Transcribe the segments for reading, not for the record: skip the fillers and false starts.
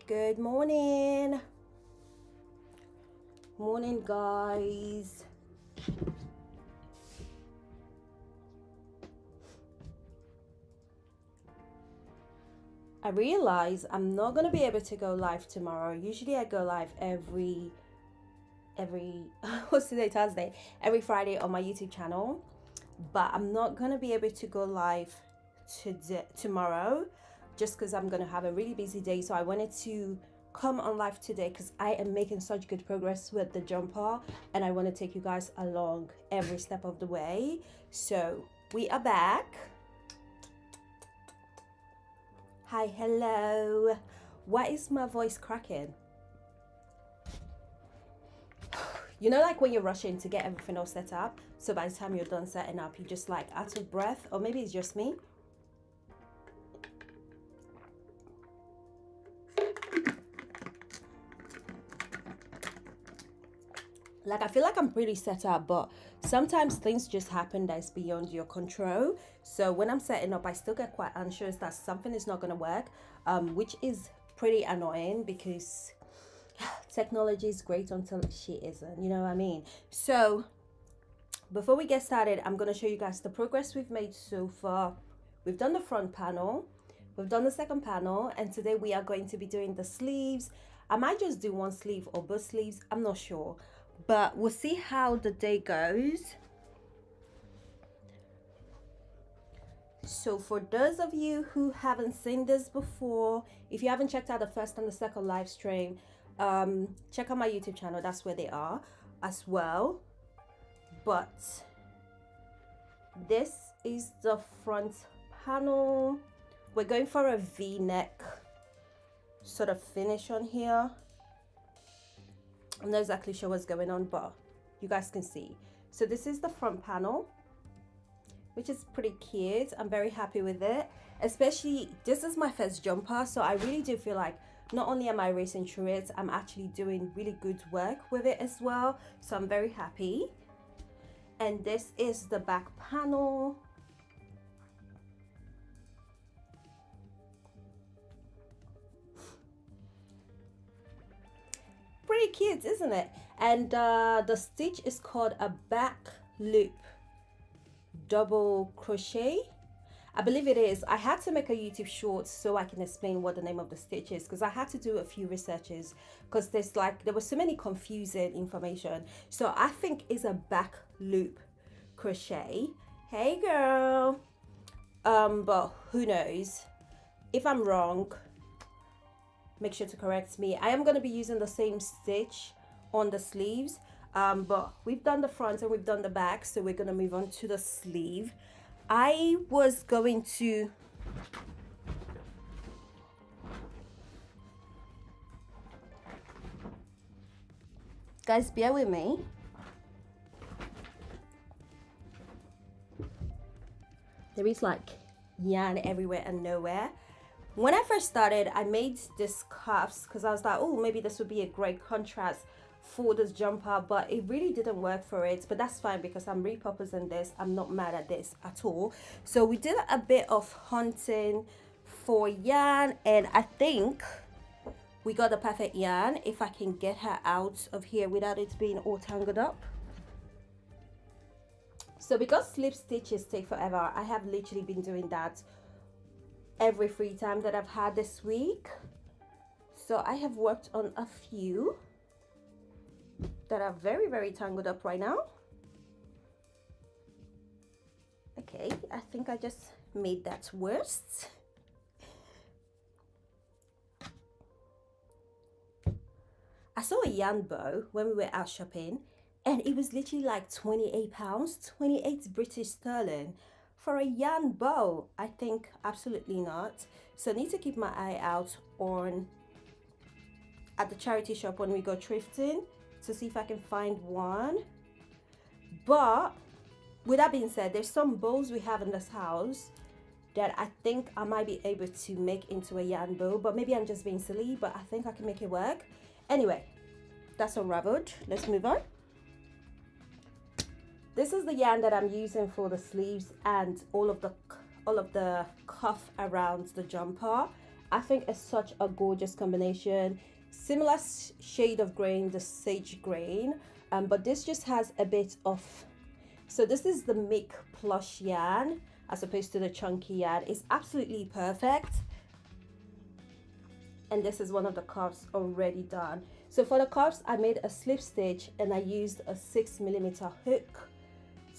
Good morning. Morning, guys. I realize I'm not going to be able to go live tomorrow. Usually I go live every what's today, Thursday, every Friday on my YouTube channel, but I'm not going to be able to go live tomorrow just because I'm going to have a really busy day. So I wanted to come on live today because I am making such good progress with the jumper and I want to take you guys along every step of the way. So we are back. Hi, hello. Why is my voice cracking? You know, like when you're rushing to get everything all set up, so by the time you're done setting up, you're just like out of breath, or maybe it's just me. Like, I feel like I'm pretty set up, but sometimes things just happen that's beyond your control. So when I'm setting up, I still get quite anxious that something is not going to work, which is pretty annoying because technology is great until she isn't, you know what I mean? So before we get started, I'm going to show you guys the progress we've made so far. We've done the front panel, we've done the second panel, and today we are going to be doing the sleeves. I might just do one sleeve or both sleeves, I'm not sure, but we'll see how the day goes. So for those of you who haven't seen this before, if you haven't checked out the first and the second live stream, check out my YouTube channel, that's where they are as well. But this is the front panel. We're going for a V-neck sort of finish on here. I'm not exactly sure what's going on, but you guys can see. So this is the front panel, which is pretty cute. I'm very happy with it. Especially, this is my first jumper, so I really do feel like not only am I racing through it, I'm actually doing really good work with it as well. So I'm very happy. And this is the back panel. Pretty cute, isn't it? And the stitch is called a back loop double crochet, I believe it is. I had to make a YouTube short so I can explain what the name of the stitch is, because I had to do a few researches because there was so many confusing information. So I think it's a back loop crochet. Hey girl. But who knows? If I'm wrong, make sure to correct me. I am going to be using the same stitch on the sleeves, but we've done the front and we've done the back, so we're going to move on to the sleeve. I was going to guys, bear with me. There is like yarn everywhere and nowhere. When I first started, I made this cuffs because I was like, oh, maybe this would be a great contrast for this jumper, but it really didn't work for it. But that's fine because I'm repurposing this. I'm not mad at this at all. So we did a bit of hunting for yarn, and I think we got the perfect yarn if I can get her out of here without it being all tangled up. So because slip stitches take forever, I have literally been doing that every free time that I've had this week. So I have worked on a few that are very, very tangled up right now. Okay, I think I just made that worse. I saw a yarn bow when we were out shopping, and it was literally like £28, 28 British sterling for a yarn bow. I think absolutely not. So I need to keep my eye out at the charity shop when we go thrifting to see if I can find one. But with that being said, there's some bows we have in this house that I think I might be able to make into a yarn bow, but maybe I'm just being silly, but I think I can make it work. Anyway, that's unraveled. Let's move on. This is the yarn that I'm using for the sleeves and all of the cuff around the jumper. I think it's such a gorgeous combination. Similar shade of grain, the sage grain, but this just has a bit of, so this is the Mick plush yarn as opposed to the chunky yarn. It's absolutely perfect. And this is one of the cuffs already done. So for the cuffs, I made a slip stitch and I used a 6mm hook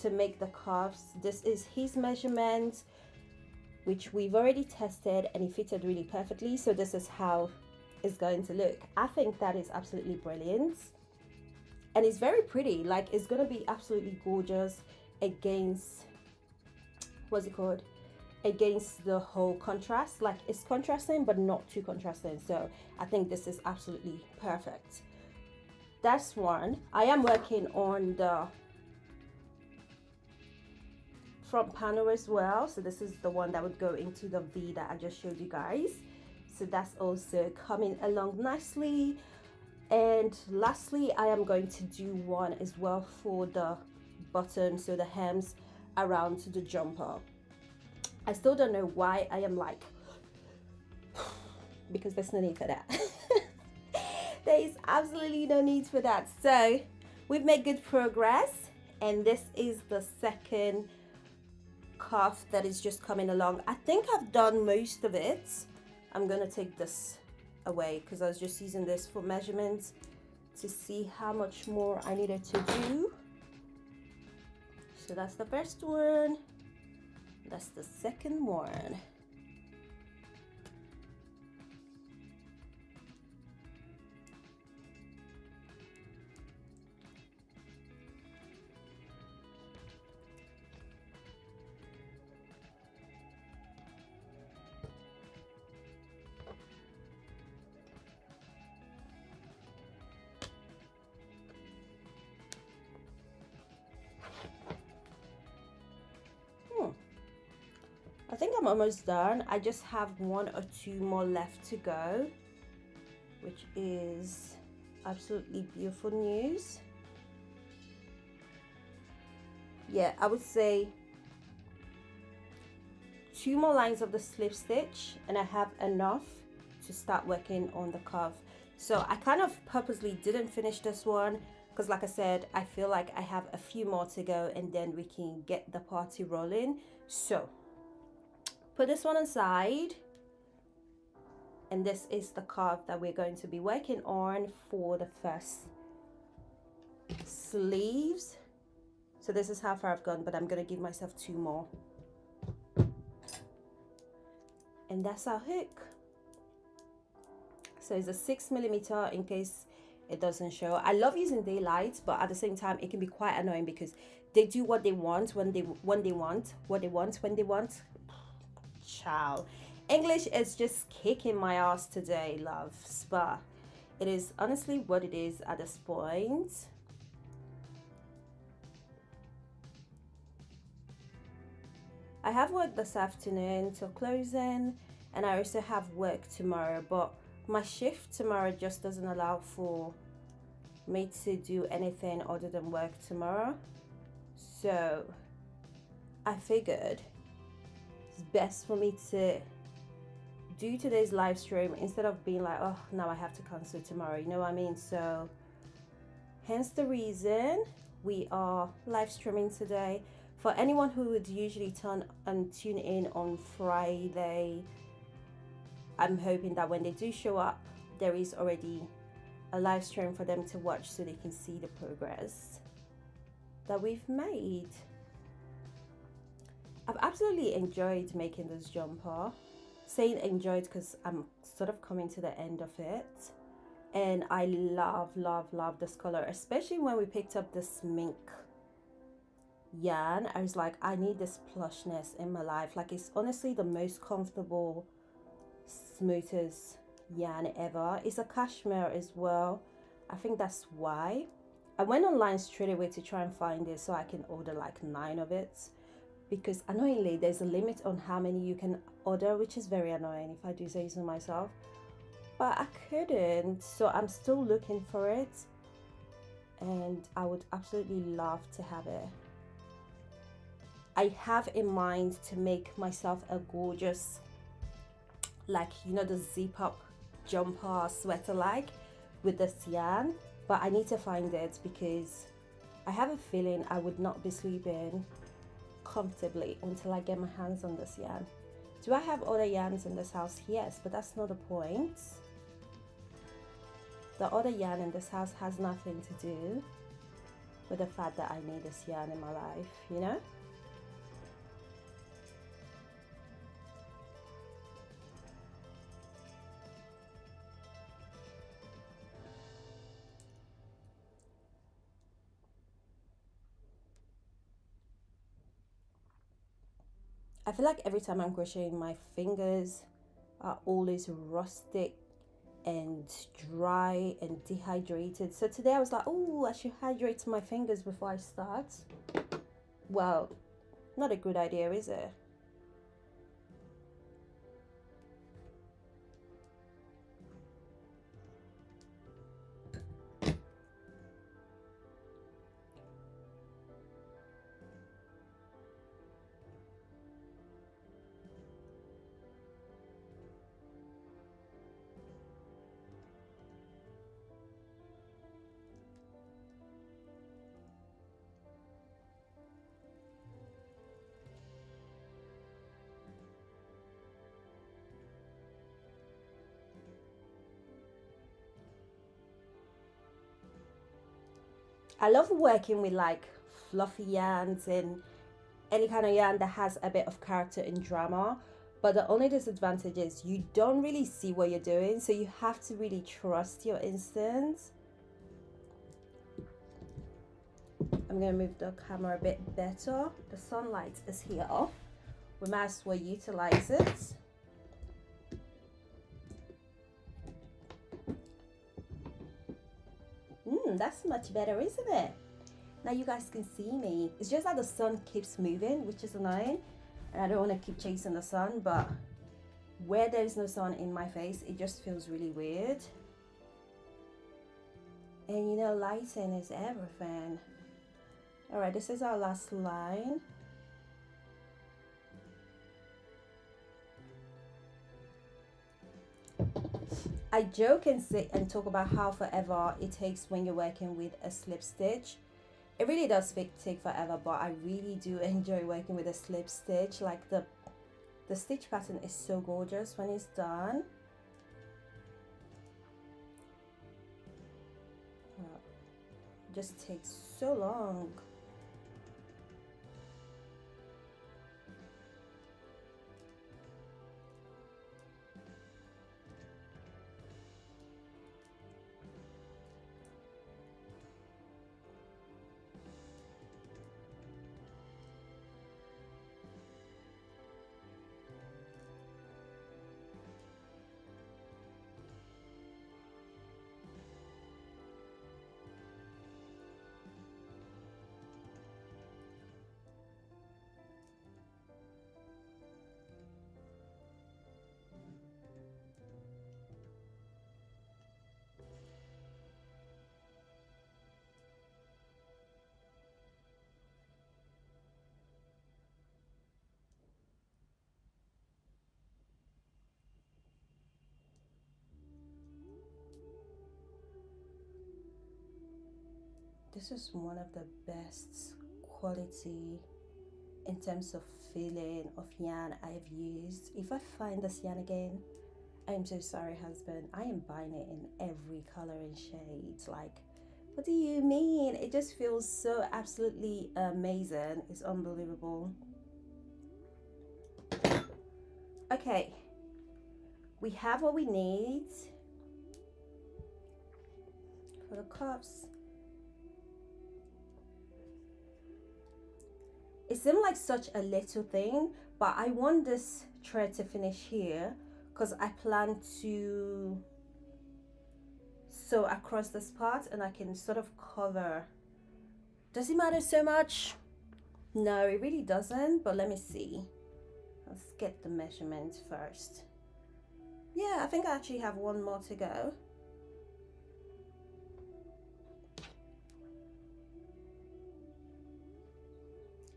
to make the cuffs. This is his measurement, which we've already tested, and it fitted really perfectly. So this is how it's going to look. I think that is absolutely brilliant, and it's very pretty. Like, it's gonna be absolutely gorgeous against, what's it called, against the whole contrast. Like, it's contrasting but not too contrasting, so I think this is absolutely perfect. That's one. I am working on the front panel as well, so this is the one that would go into the V that I just showed you guys. So that's also coming along nicely. And lastly, I am going to do one as well for the bottom, so the hems around the jumper. I still don't know why I am like, because there's no need for that. There is absolutely no need for that. So we've made good progress, and this is the second cuff that is just coming along. I think I've done most of it. I'm gonna take this away because I was just using this for measurements to see how much more I needed to do. So that's the first one. That's the second one. I think I'm almost done. I just have one or two more left to go, which is absolutely beautiful news. Yeah, I would say 2 more lines of the slip stitch and I have enough to start working on the cuff. So I kind of purposely didn't finish this one because, like I said, I feel like I have a few more to go and then we can get the party rolling. So put this one aside, and this is the cuff that we're going to be working on for the first sleeves. So this is how far I've gone, but I'm gonna give myself 2 more. And that's our hook. So it's a 6mm in case it doesn't show. I love using daylight, but at the same time it can be quite annoying because they do what they want when they want. Child, English is just kicking my ass today, loves, but it is honestly what it is at this point. I have work this afternoon till closing, and I also have work tomorrow, but my shift tomorrow just doesn't allow for me to do anything other than work tomorrow. So I figured it's best for me to do today's live stream instead of being like, oh, now I have to cancel tomorrow, you know what I mean? So hence the reason we are live streaming today. For anyone who would usually tune in on Friday, I'm hoping that when they do show up, there is already a live stream for them to watch so they can see the progress that we've made. I've absolutely enjoyed making this jumper. Saying enjoyed because I'm sort of coming to the end of it. And I love this color, especially when we picked up this mink yarn. I was like, I need this plushness in my life. Like, it's honestly the most comfortable, smoothest yarn ever. It's a cashmere as well. I think that's why. I went online straight away to try and find it so I can order like 9 of it, because annoyingly there's a limit on how many you can order, which is very annoying if I do say so myself, but I couldn't, so I'm still looking for it and I would absolutely love to have it. I have in mind to make myself a gorgeous like, you know, the zip up jumper sweater like with this yarn, but I need to find it because I have a feeling I would not be sleeping comfortably until I get my hands on this yarn. Do I have other yarns in this house? Yes, but that's not the point. The other yarn in this house has nothing to do with the fact that I need this yarn in my life, you know? I feel like every time I'm crocheting, my fingers are always rustic and dry and dehydrated. So today I was like, oh, I should hydrate my fingers before I start. Well, not a good idea, is it? I love working with like fluffy yarns and any kind of yarn that has a bit of character and drama, but the only disadvantage is you don't really see what you're doing, so you have to really trust your instincts. I'm gonna move the camera a bit better. The sunlight is here, we might as well utilize it. That's much better, isn't it? Now you guys can see me. It's just that the sun keeps moving, which is annoying, and I don't want to keep chasing the sun, but where there's no sun in my face, it just feels really weird. And you know, lighting is everything. All right, this is our last line. I joke and say and talk about how forever it takes when you're working with a slip stitch. It really does take forever, but I really do enjoy working with a slip stitch. Like the stitch pattern is so gorgeous when it's done. It just takes so long. This is one of the best quality in terms of feeling of yarn I've used. If I find this yarn again, I am so sorry, husband. I am buying it in every color and shade. Like, what do you mean? It just feels so absolutely amazing. It's unbelievable. Okay, we have what we need for the cuffs. It seemed like such a little thing, but I want this thread to finish here because I plan to sew across this part and I can sort of cover. Does it matter so much? No, it really doesn't, but let me see. Let's get the measurements first. Yeah, I think I actually have one more to go.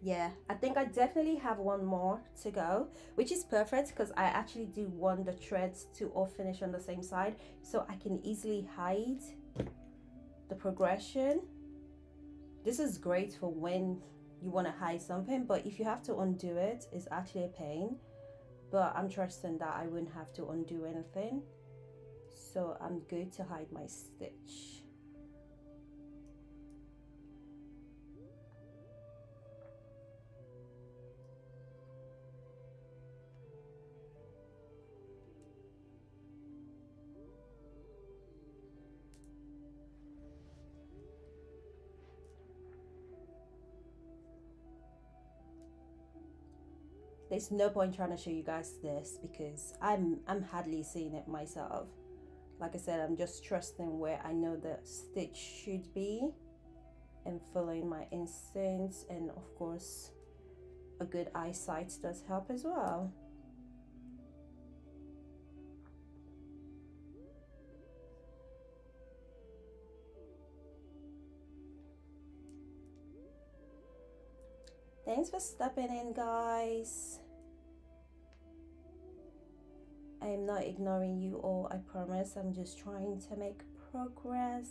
Yeah, I think I definitely have one more to go, which is perfect because I actually do want the threads to all finish on the same side, so I can easily hide the progression. This is great for when you want to hide something, but if you have to undo it, it's actually a pain. But I'm trusting that I wouldn't have to undo anything, so I'm good to hide my stitch. There's no point trying to show you guys this because I'm hardly seeing it myself. Like I said, I'm just trusting where I know the stitch should be and following my instincts, and of course a good eyesight does help as well. Thanks for stepping in, guys. I am not ignoring you all, I promise. I'm just trying to make progress.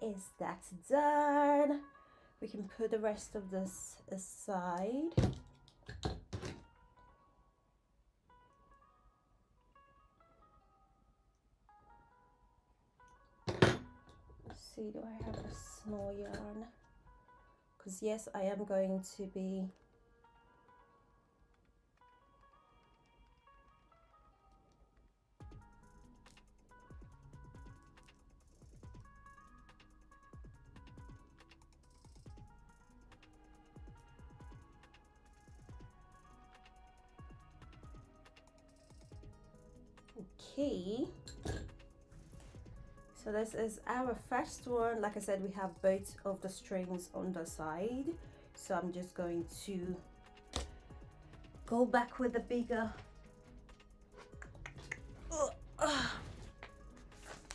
And that's done. We can put the rest of this aside. Let's see, do I have a small yarn? Because yes, I am going to be okay. So this is our first one. Like I said, we have both of the strings on the side, so I'm just going to go back with the bigger,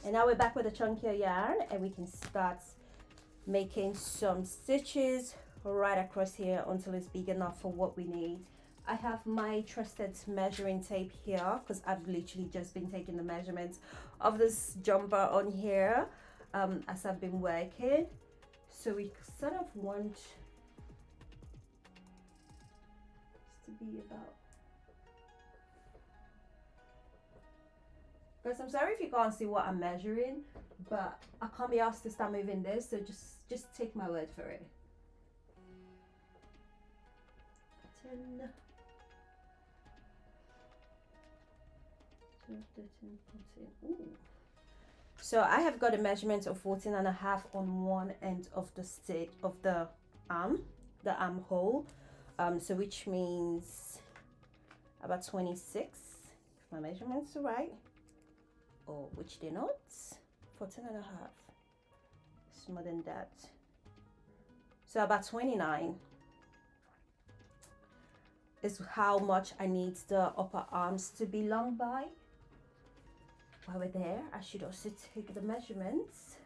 and now we're back with a chunkier yarn, and we can start making some stitches right across here until it's big enough for what we need. I have my trusted measuring tape here because I've literally just been taking the measurements of this jumper on here as I've been working. So we sort of want this to be about, guys, I'm sorry if you can't see what I'm measuring, but I can't be asked to start moving this, so just take my word for it. 10, 12, 13, 14. Ooh. So I have got a measurement of 14.5 on one end of the stick of the armhole, so which means about 26 if my measurements are right, or which they're not. 14.5, it's more than that, so about 29 is how much I need the upper arms to be long by. While we're there, I should also take the measurements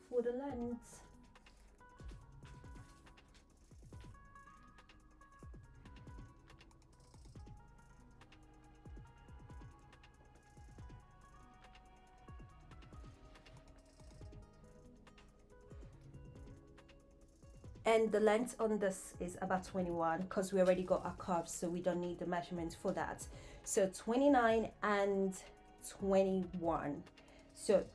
for the length. And the length on this is about 21 because we already got our curves, so we don't need the measurement for that. So 29 and 21. So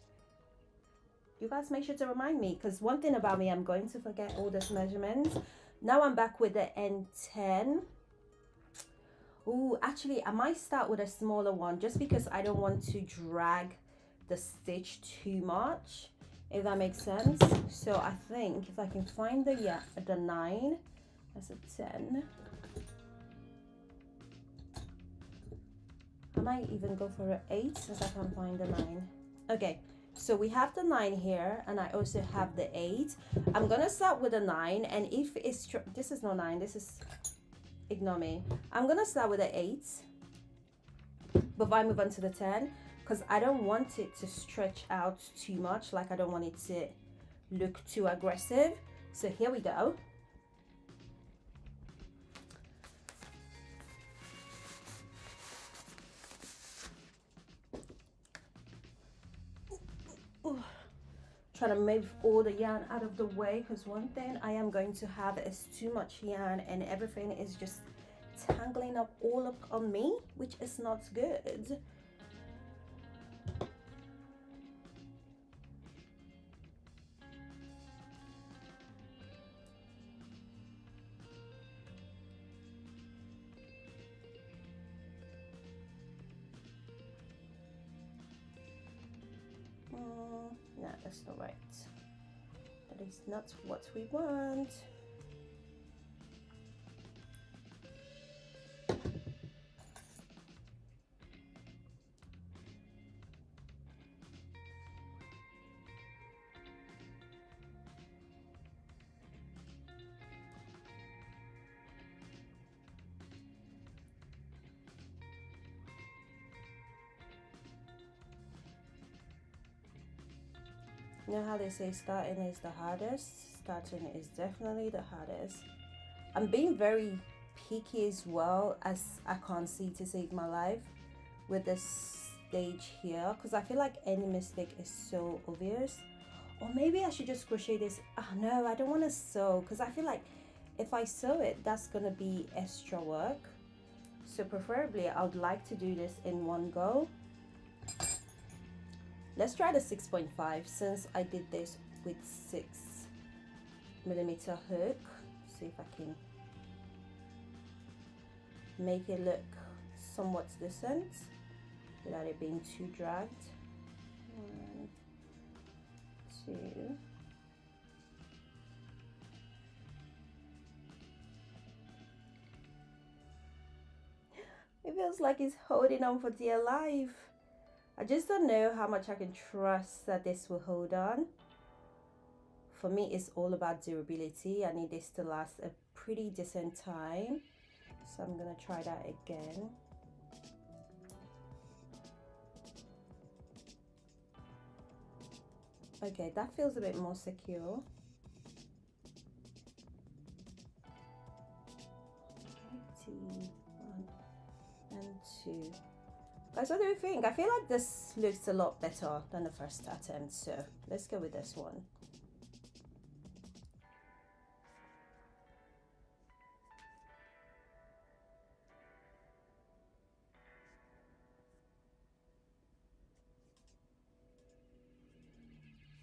you guys make sure to remind me, because one thing about me, I'm going to forget all those measurements. Now I'm back with the N10. Oh, actually, I might start with a smaller one just because I don't want to drag the stitch too much, if that makes sense. So I think if I can find the 9, that's a 10. I might even go for an 8 since I can't find the 9. Okay, so we have the 9 here, and I also have the 8. I'm gonna start with a 9, and if it's this is not 9, this is, ignore me. I'm gonna start with the 8 before I move on to the 10, because I don't want it to stretch out too much. Like, I don't want it to look too aggressive. So here we go. Trying to move all the yarn out of the way, because one thing I am going to have is too much yarn and everything is just tangling up all up on me, which is not good. No, that's not right. That is not what we want. You know how they say starting is the hardest? Starting is definitely the hardest. I'm being very picky as well, as I can't see to save my life with this stage here, because I feel like any mistake is so obvious. Or maybe I should just crochet this. Oh no, I don't want to sew, because I feel like if I sew it, that's gonna be extra work. So preferably I would like to do this in one go. Let's try the 6.5 since I did this with 6mm hook. See if I can make it look somewhat decent without it being too dragged. 1, 2. It feels like it's holding on for dear life. I just don't know how much I can trust that this will hold on. For me, it's all about durability. I need this to last a pretty decent time. So I'm gonna try that again. Okay, that feels a bit more secure. 1 and 2. Guys, what do you think? I feel like this looks a lot better than the first attempt, so let's go with this one.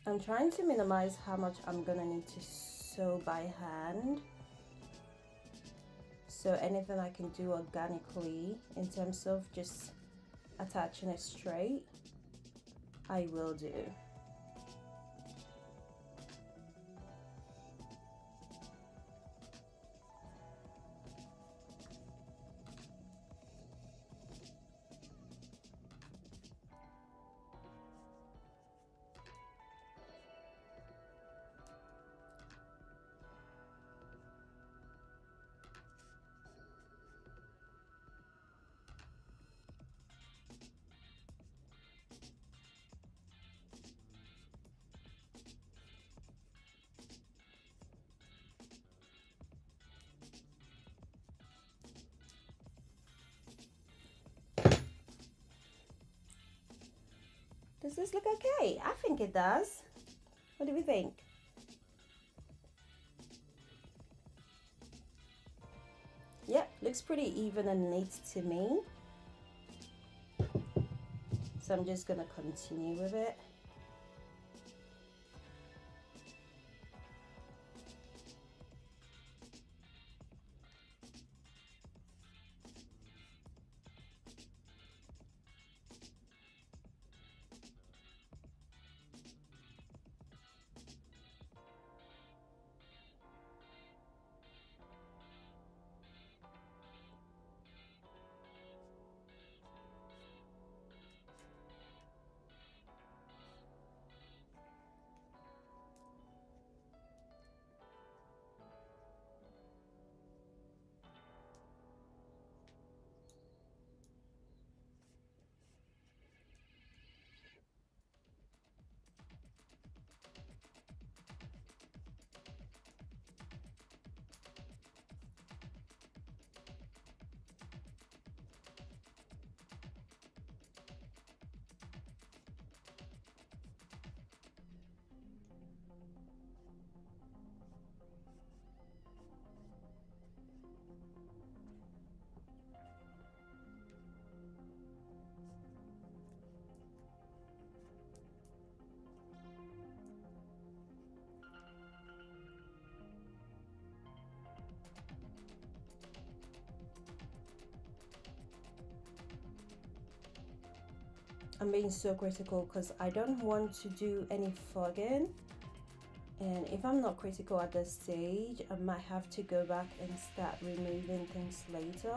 I'm trying to minimize how much I'm gonna need to sew by hand. So anything I can do organically in terms of just attaching it straight, I will do. Does this look okay? I think it does. What do we think? Yep, looks pretty even and neat to me. So I'm just gonna continue with it. I'm being so critical because I don't want to do any fogging, and if I'm not critical at this stage, I might have to go back and start removing things later.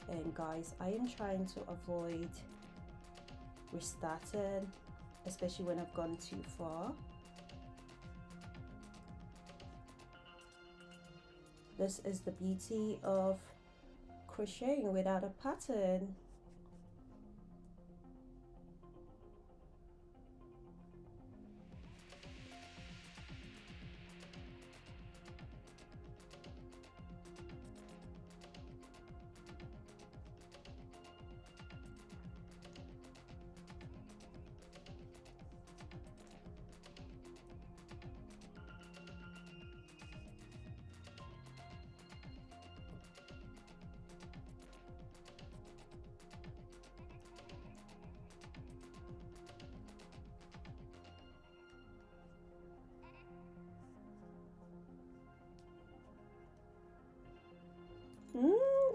And guys, I am trying to avoid restarting, especially when I've gone too far. This is the beauty of crocheting without a pattern.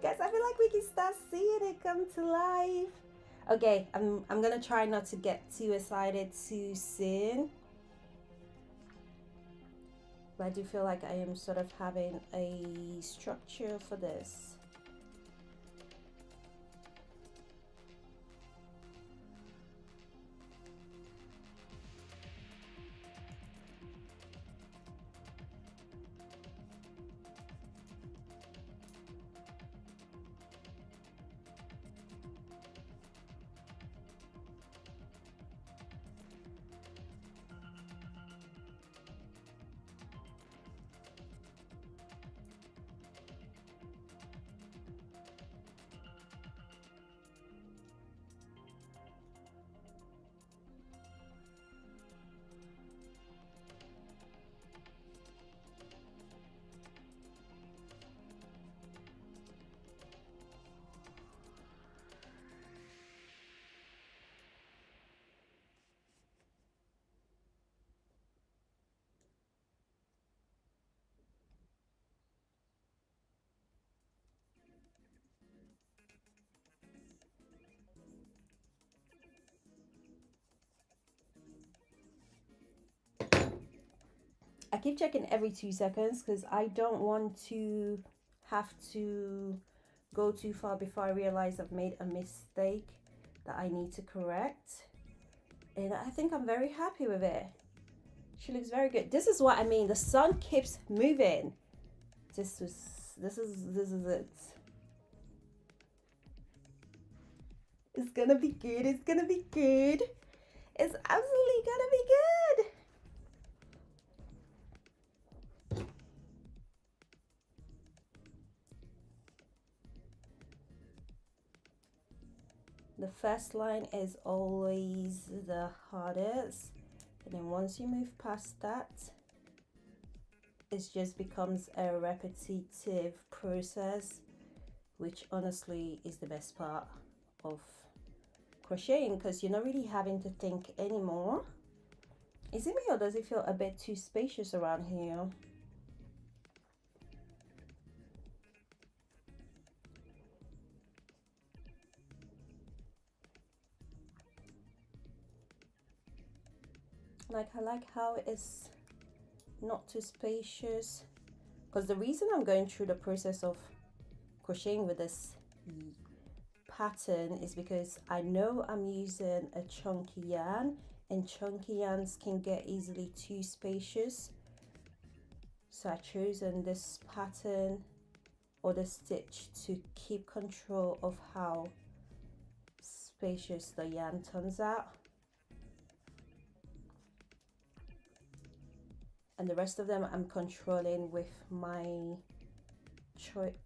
Guys, I feel like we can start seeing it come to life. Okay, I'm gonna try not to get too excited too soon. But I do feel like I am sort of having a structure for this. I keep checking every 2 seconds because I don't want to have to go too far before I realize I've made a mistake that I need to correct. And I think I'm very happy with it. She looks very good. This is what I mean. The sun keeps moving. This is it. It's gonna be good. It's gonna be good. It's absolutely gonna be good. The first line is always the hardest, and then once you move past that, it just becomes a repetitive process, which honestly is the best part of crocheting because you're not really having to think anymore. Is it me or does it feel a bit too spacious around here? I like how it's not too spacious, because the reason I'm going through the process of crocheting with this pattern is because I know I'm using a chunky yarn, and chunky yarns can get easily too spacious. So I've chosen this pattern or the stitch to keep control of how spacious the yarn turns out. And the rest of them I'm controlling with my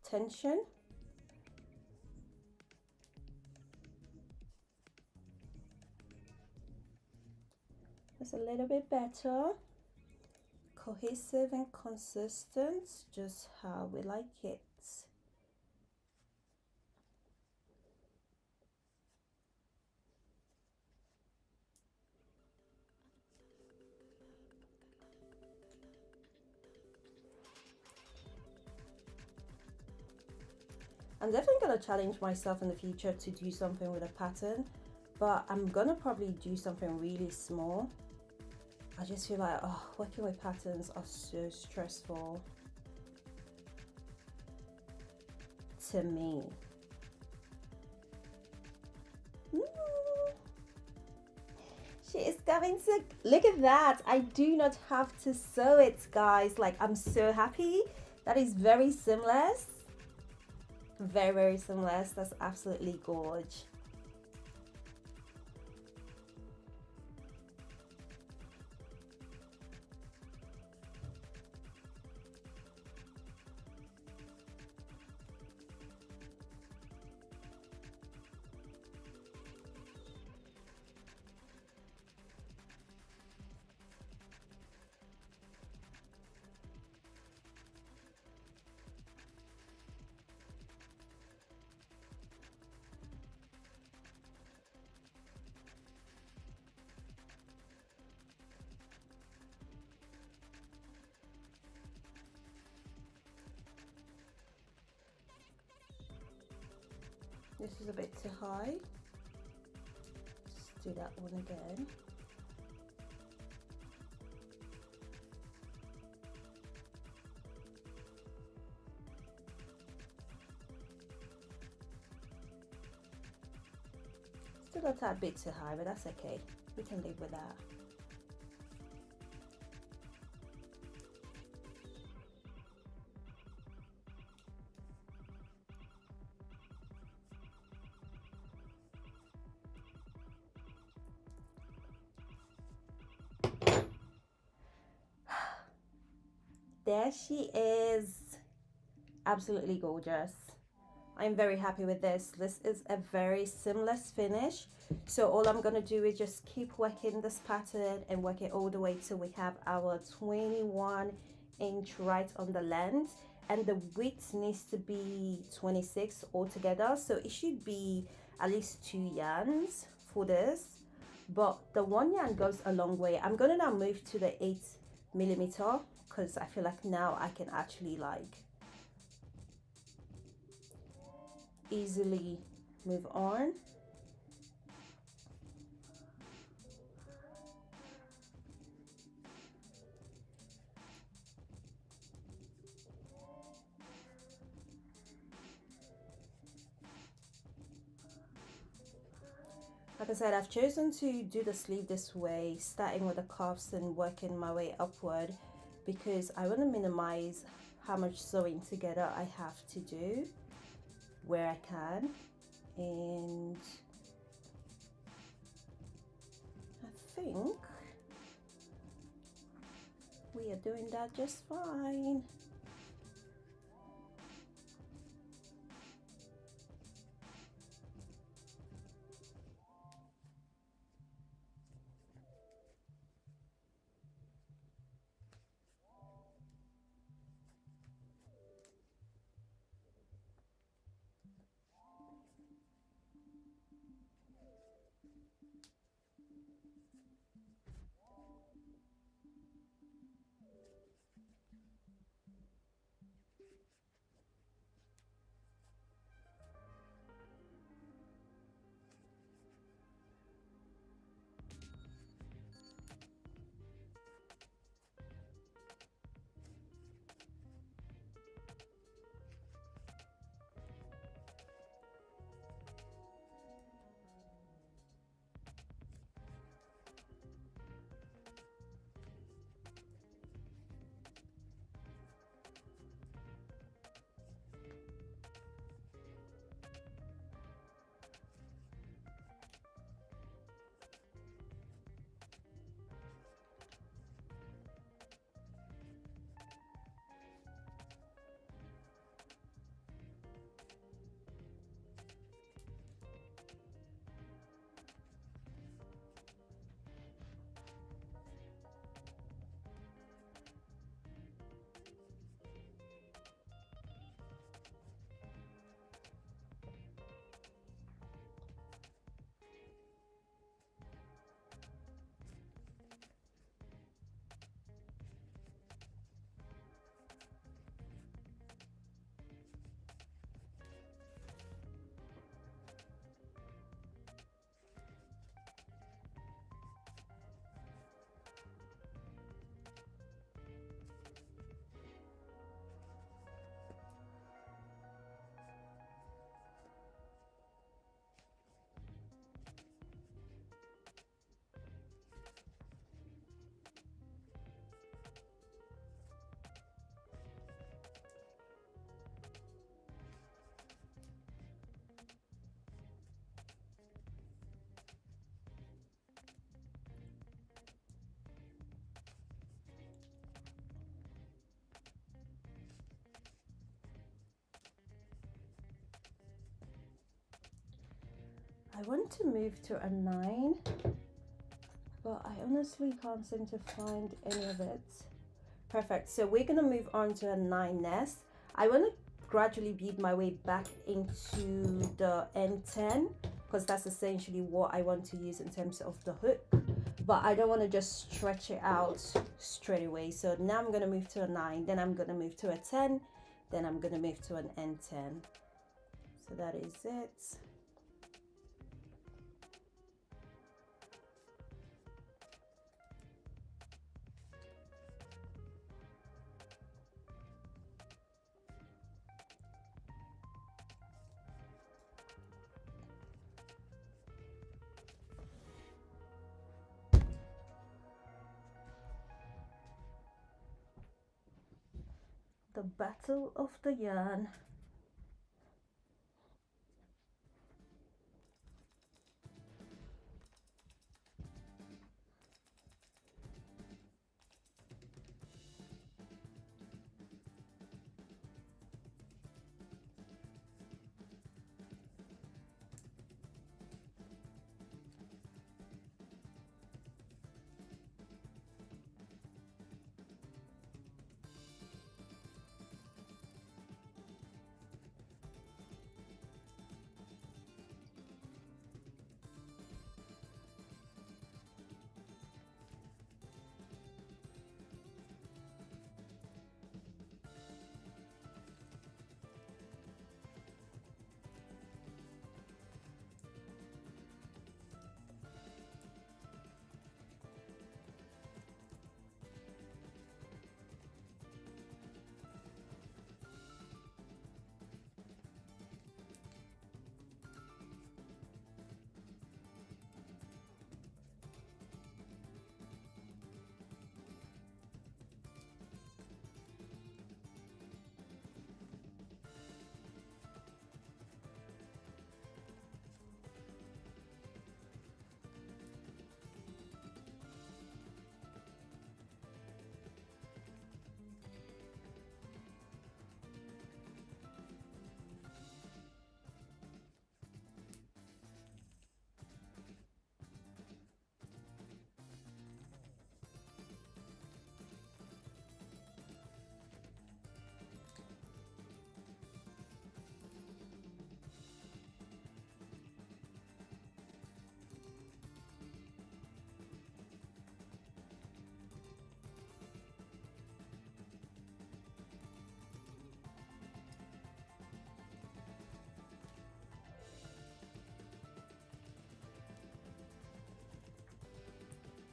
tension. That's a little bit better. Cohesive and consistent, just how we like it. I'm definitely going to challenge myself in the future to do something with a pattern, but I'm gonna probably do something really small. I just feel like, oh, working with patterns are so stressful to me. She is going to, look at that. I do not have to sew it, guys. Like, I'm so happy. That is very seamless. Very, very seamless. That's absolutely gorgeous. This is a bit too high. Let's do that one again. Still a tad bit too high, but that's okay. We can live with that. There she is. Absolutely gorgeous. I'm very happy with this. This is a very seamless finish. So all I'm going to do is just keep working this pattern and work it all the way till we have our 21-inch right on the length. And the width needs to be 26 altogether. So it should be at least 2 yarns for this. But the 1 yarn goes a long way. I'm going to now move to the 8mm because I feel like now I can actually like easily move on. Like I said, I've chosen to do the sleeve this way, starting with the cuffs and working my way upward because I want to minimize how much sewing together I have to do where I can. And I think we are doing that just fine. I want to move to a 9, but I honestly can't seem to find any of it. Perfect. So we're going to move on to a 9 nest. I want to gradually bead my way back into the N10 because that's essentially what I want to use in terms of the hook, but I don't want to just stretch it out straight away. So now I'm going to move to a 9, then I'm going to move to a 10, then I'm going to move to an N10. So that is it. The battle of the yarn.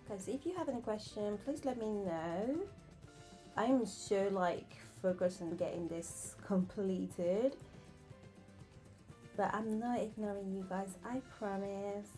Guys, if you have any question, please let me know. I'm so focused on getting this completed, but I'm not ignoring you guys, I promise.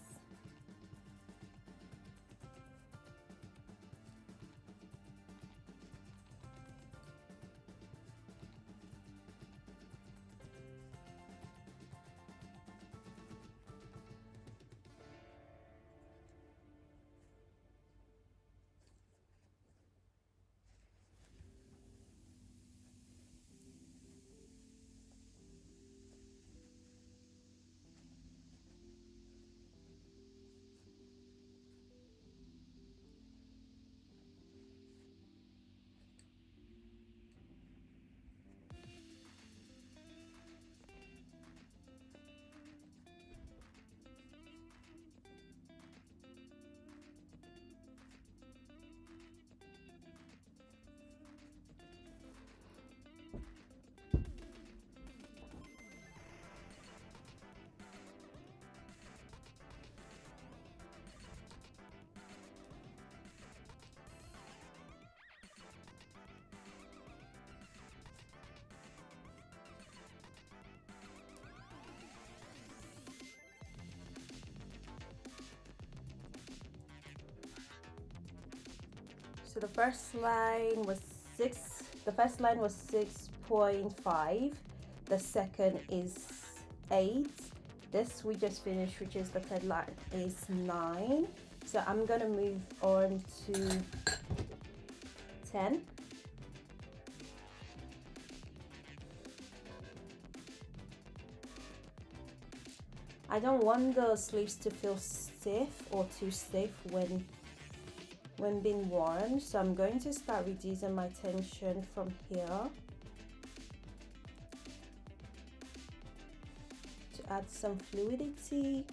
So the first line was 6.5, the second is 8, this we just finished, which is the third line, is 9. So I'm gonna move on to 10. I don't want the sleeves to feel stiff or too stiff when being worn, so I'm going to start reducing my tension from here to add some fluidity.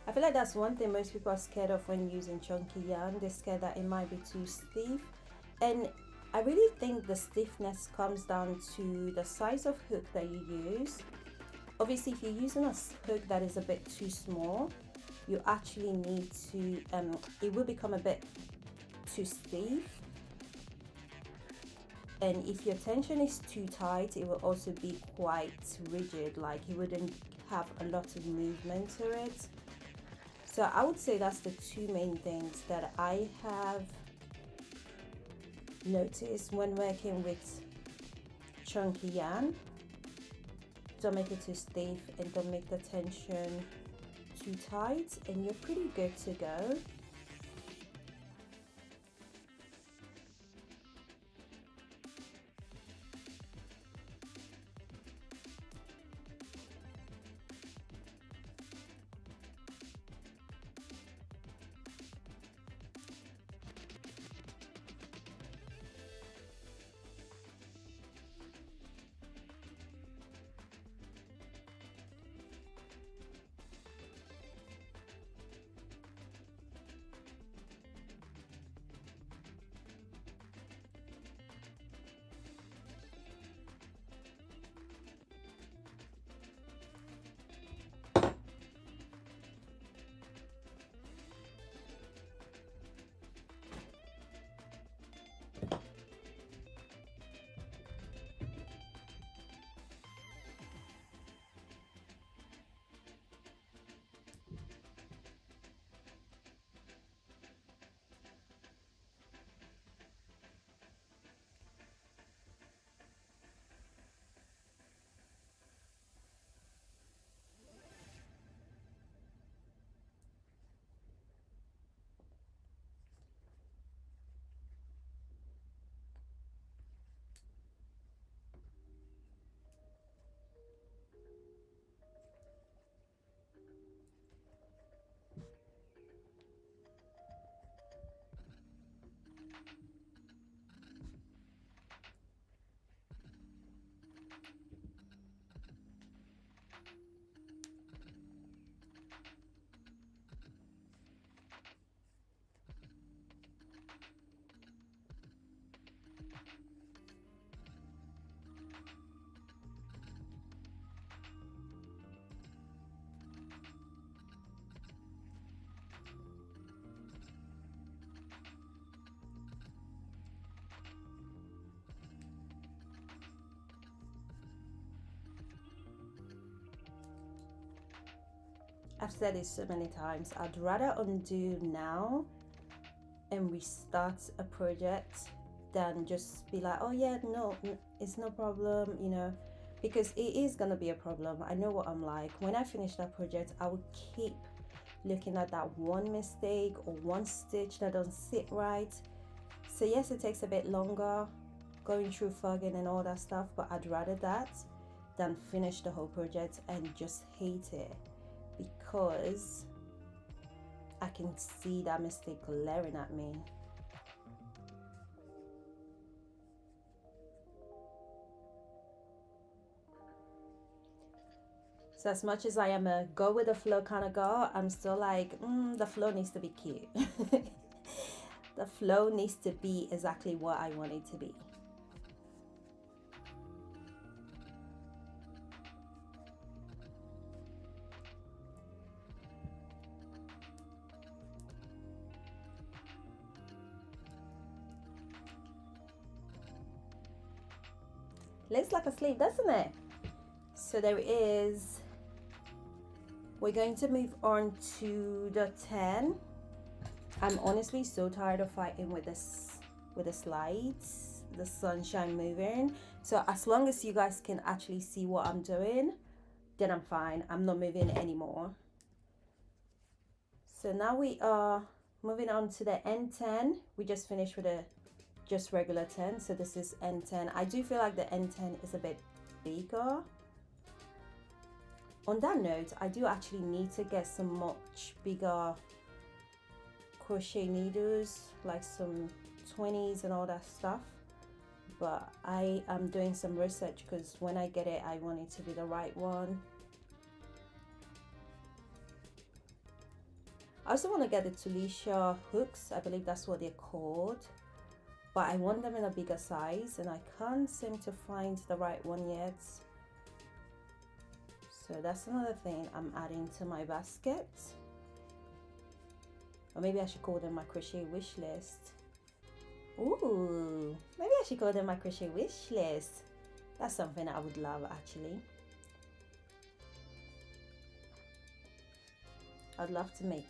I feel like that's one thing most people are scared of when using chunky yarn. They're scared that it might be too stiff, and I really think the stiffness comes down to the size of hook that you use. Obviously, if you're using a hook that is a bit too small, you actually need to, it will become a bit too stiff. And if your tension is too tight, it will also be quite rigid, like you wouldn't have a lot of movement to it. So I would say that's the two main things that I have noticed when working with chunky yarn. Don't make it too stiff and don't make the tension too tight, and you're pretty good to go. I've said it so many times, I'd rather undo now and restart a project than just be like, oh yeah, no, it's no problem, you know, because it is gonna be a problem. I know what I'm like. When I finish that project, I will keep looking at that one mistake or one stitch that doesn't sit right. So yes, it takes a bit longer going through fogging and all that stuff, but I'd rather that than finish the whole project and just hate it, because I can see that mistake glaring at me. So as much as I am a go with the flow kind of girl, I'm still like, the flow needs to be cute. The flow needs to be exactly what I want it to be. Looks like a sleeve, doesn't it? So there it is. We're going to move on to the 10. I'm honestly so tired of fighting with this, with the slides, the sunshine moving. So as long as you guys can actually see what I'm doing, then I'm fine. I'm not moving anymore. So now we are Moving on to the N10, we just finished with a just regular 10, so this is N10. I do feel like the N10 is a bit bigger. On that note, I do actually need to get some much bigger crochet needles, like some 20s and all that stuff, but I am doing some research because when I get it, I want it to be the right one. I also want to get the Tulisha hooks, I believe that's what they're called, but I want them in a bigger size and I can't seem to find the right one yet. So that's another thing I'm adding to my basket. Or maybe I should call them my crochet wish list. Ooh, maybe I should call them my crochet wish list. That's something I would love actually. I'd love to make.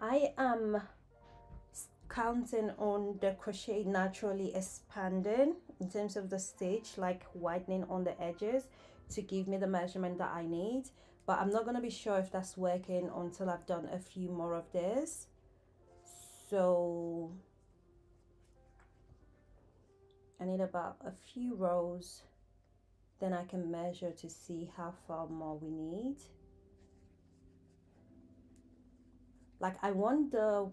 I am counting on the crochet naturally expanding in terms of the stitch, like widening on the edges to give me the measurement that I need, but I'm not going to be sure if that's working until I've done a few more of this. So I need about a few rows, then I can measure to see how far more we need. Like I want the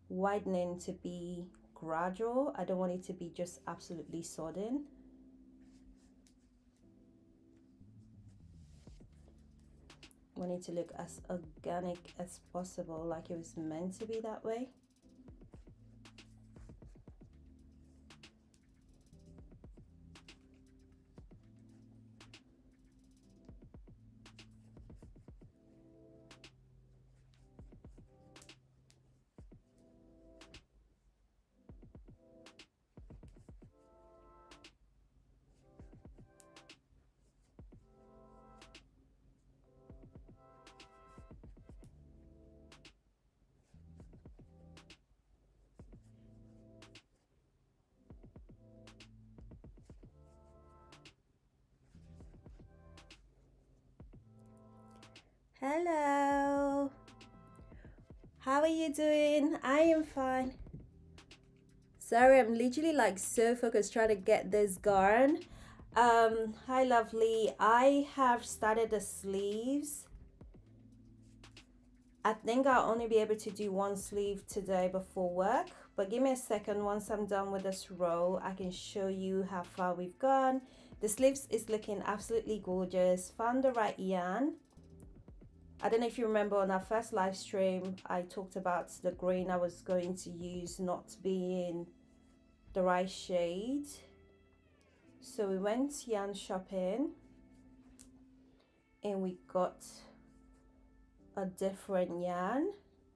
widening to be gradual. I don't want it to be just absolutely sudden. I want it to look as organic as possible, like it was meant to be that way. Hello. How are you doing? I am fine. Sorry, I'm literally like so focused trying to get this garn. Hi lovely. I have started the sleeves. I think I'll only be able to do one sleeve today before work, but give me a second. Once I'm done with this row, I can show you how far we've gone. The sleeves is looking absolutely gorgeous. Found the right yarn. I don't know if you remember on our first live stream, I talked about the green I was going to use not being the right shade. So we went yarn shopping and we got a different yarn,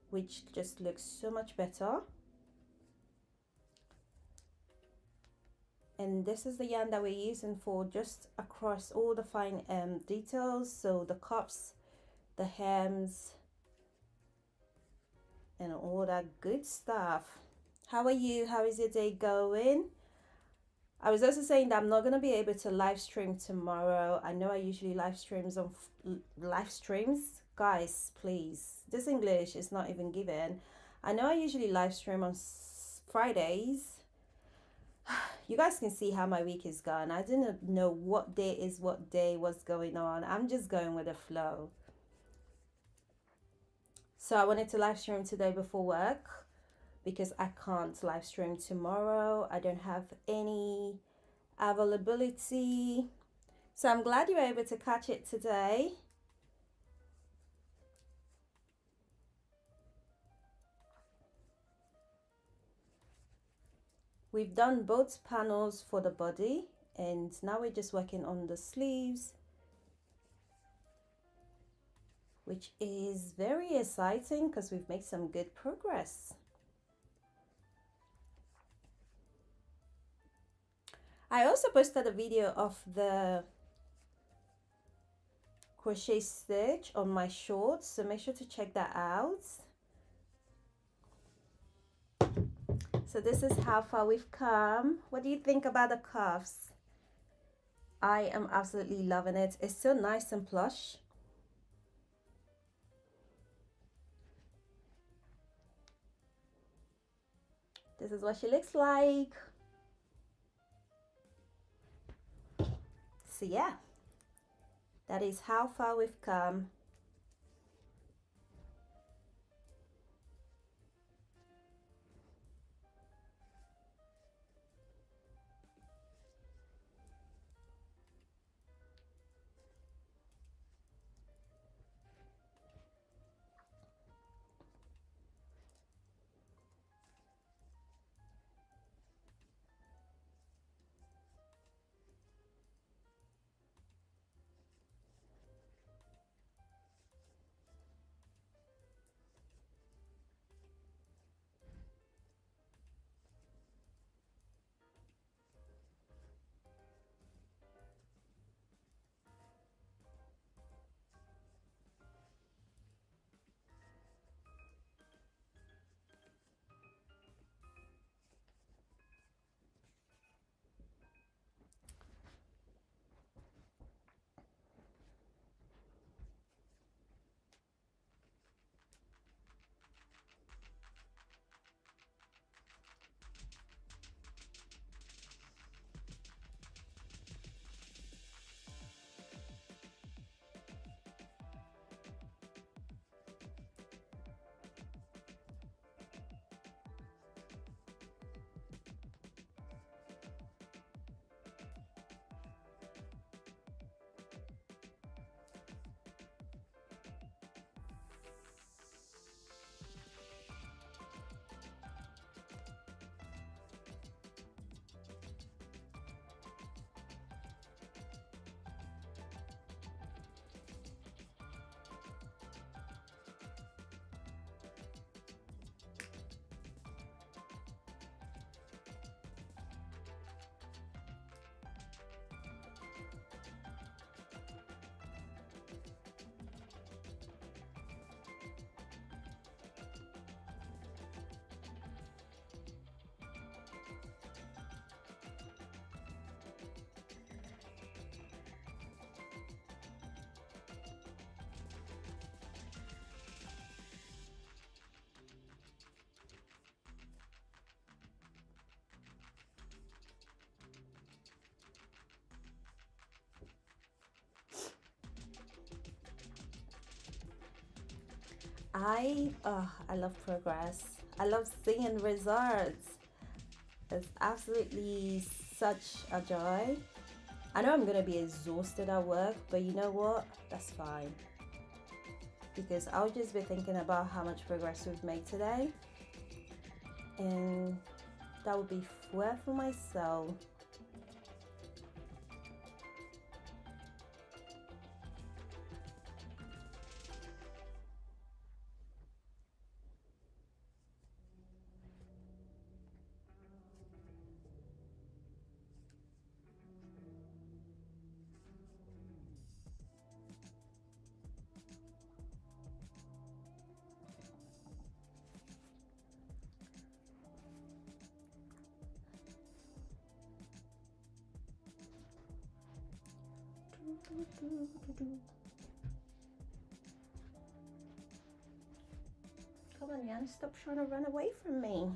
which just looks so much better. And this is the yarn that we're using for just across all the fine details. So the cups, the hems, and all that good stuff. How are you? How is your day going? I was also saying that I'm not going to be able to live stream tomorrow. I know I usually live streams on live streams. Guys, please. This English is not even given. I know I usually live stream on Fridays. You guys can see how my week is gone. I didn't know what day is what day, what's going on. I'm just going with the flow. So I wanted to live stream today before work because I can't live stream tomorrow. I don't have any availability. So I'm glad you were able to catch it today. We've done both panels for the body and now we're just working on the sleeves, which is very exciting because we've made some good progress. I also posted a video of the crochet stitch on my shorts, so make sure to check that out. So this is how far we've come. What do you think about the cuffs? I am absolutely loving it. It's so nice and plush. This is what she looks like. So yeah, that is how far we've come. I love progress. I love seeing results. It's absolutely such a joy. I know I'm gonna be exhausted at work, but you know what? That's fine because I'll just be thinking about how much progress we've made today, and that would be fuel for my soul. Come on, Yan, stop trying to run away from me.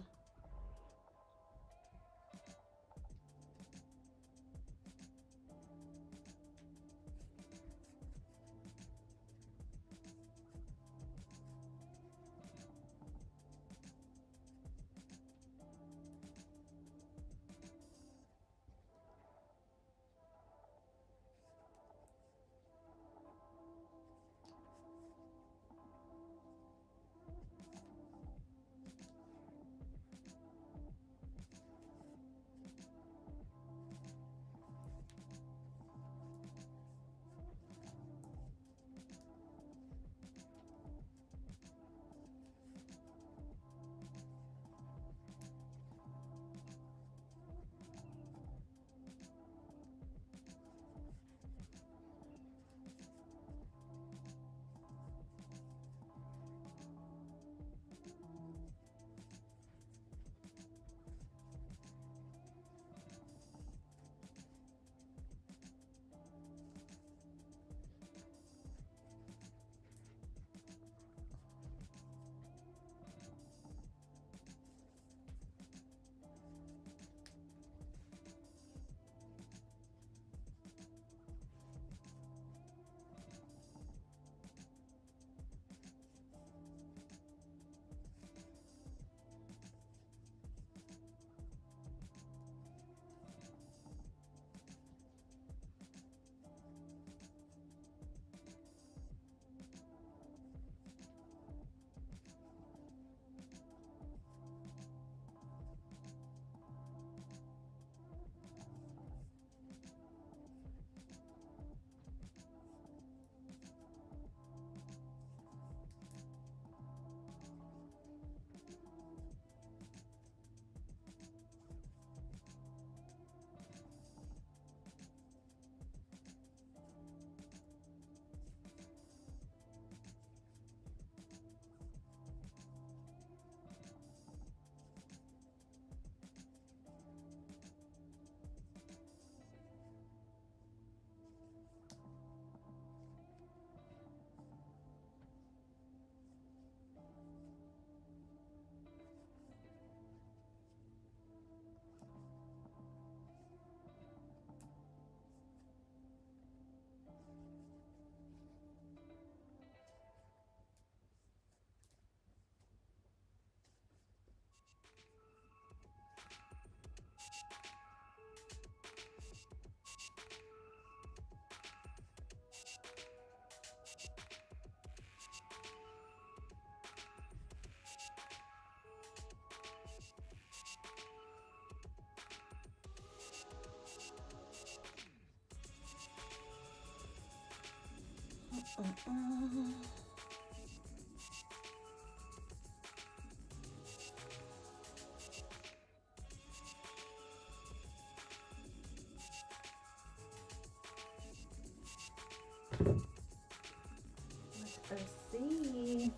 Let's see.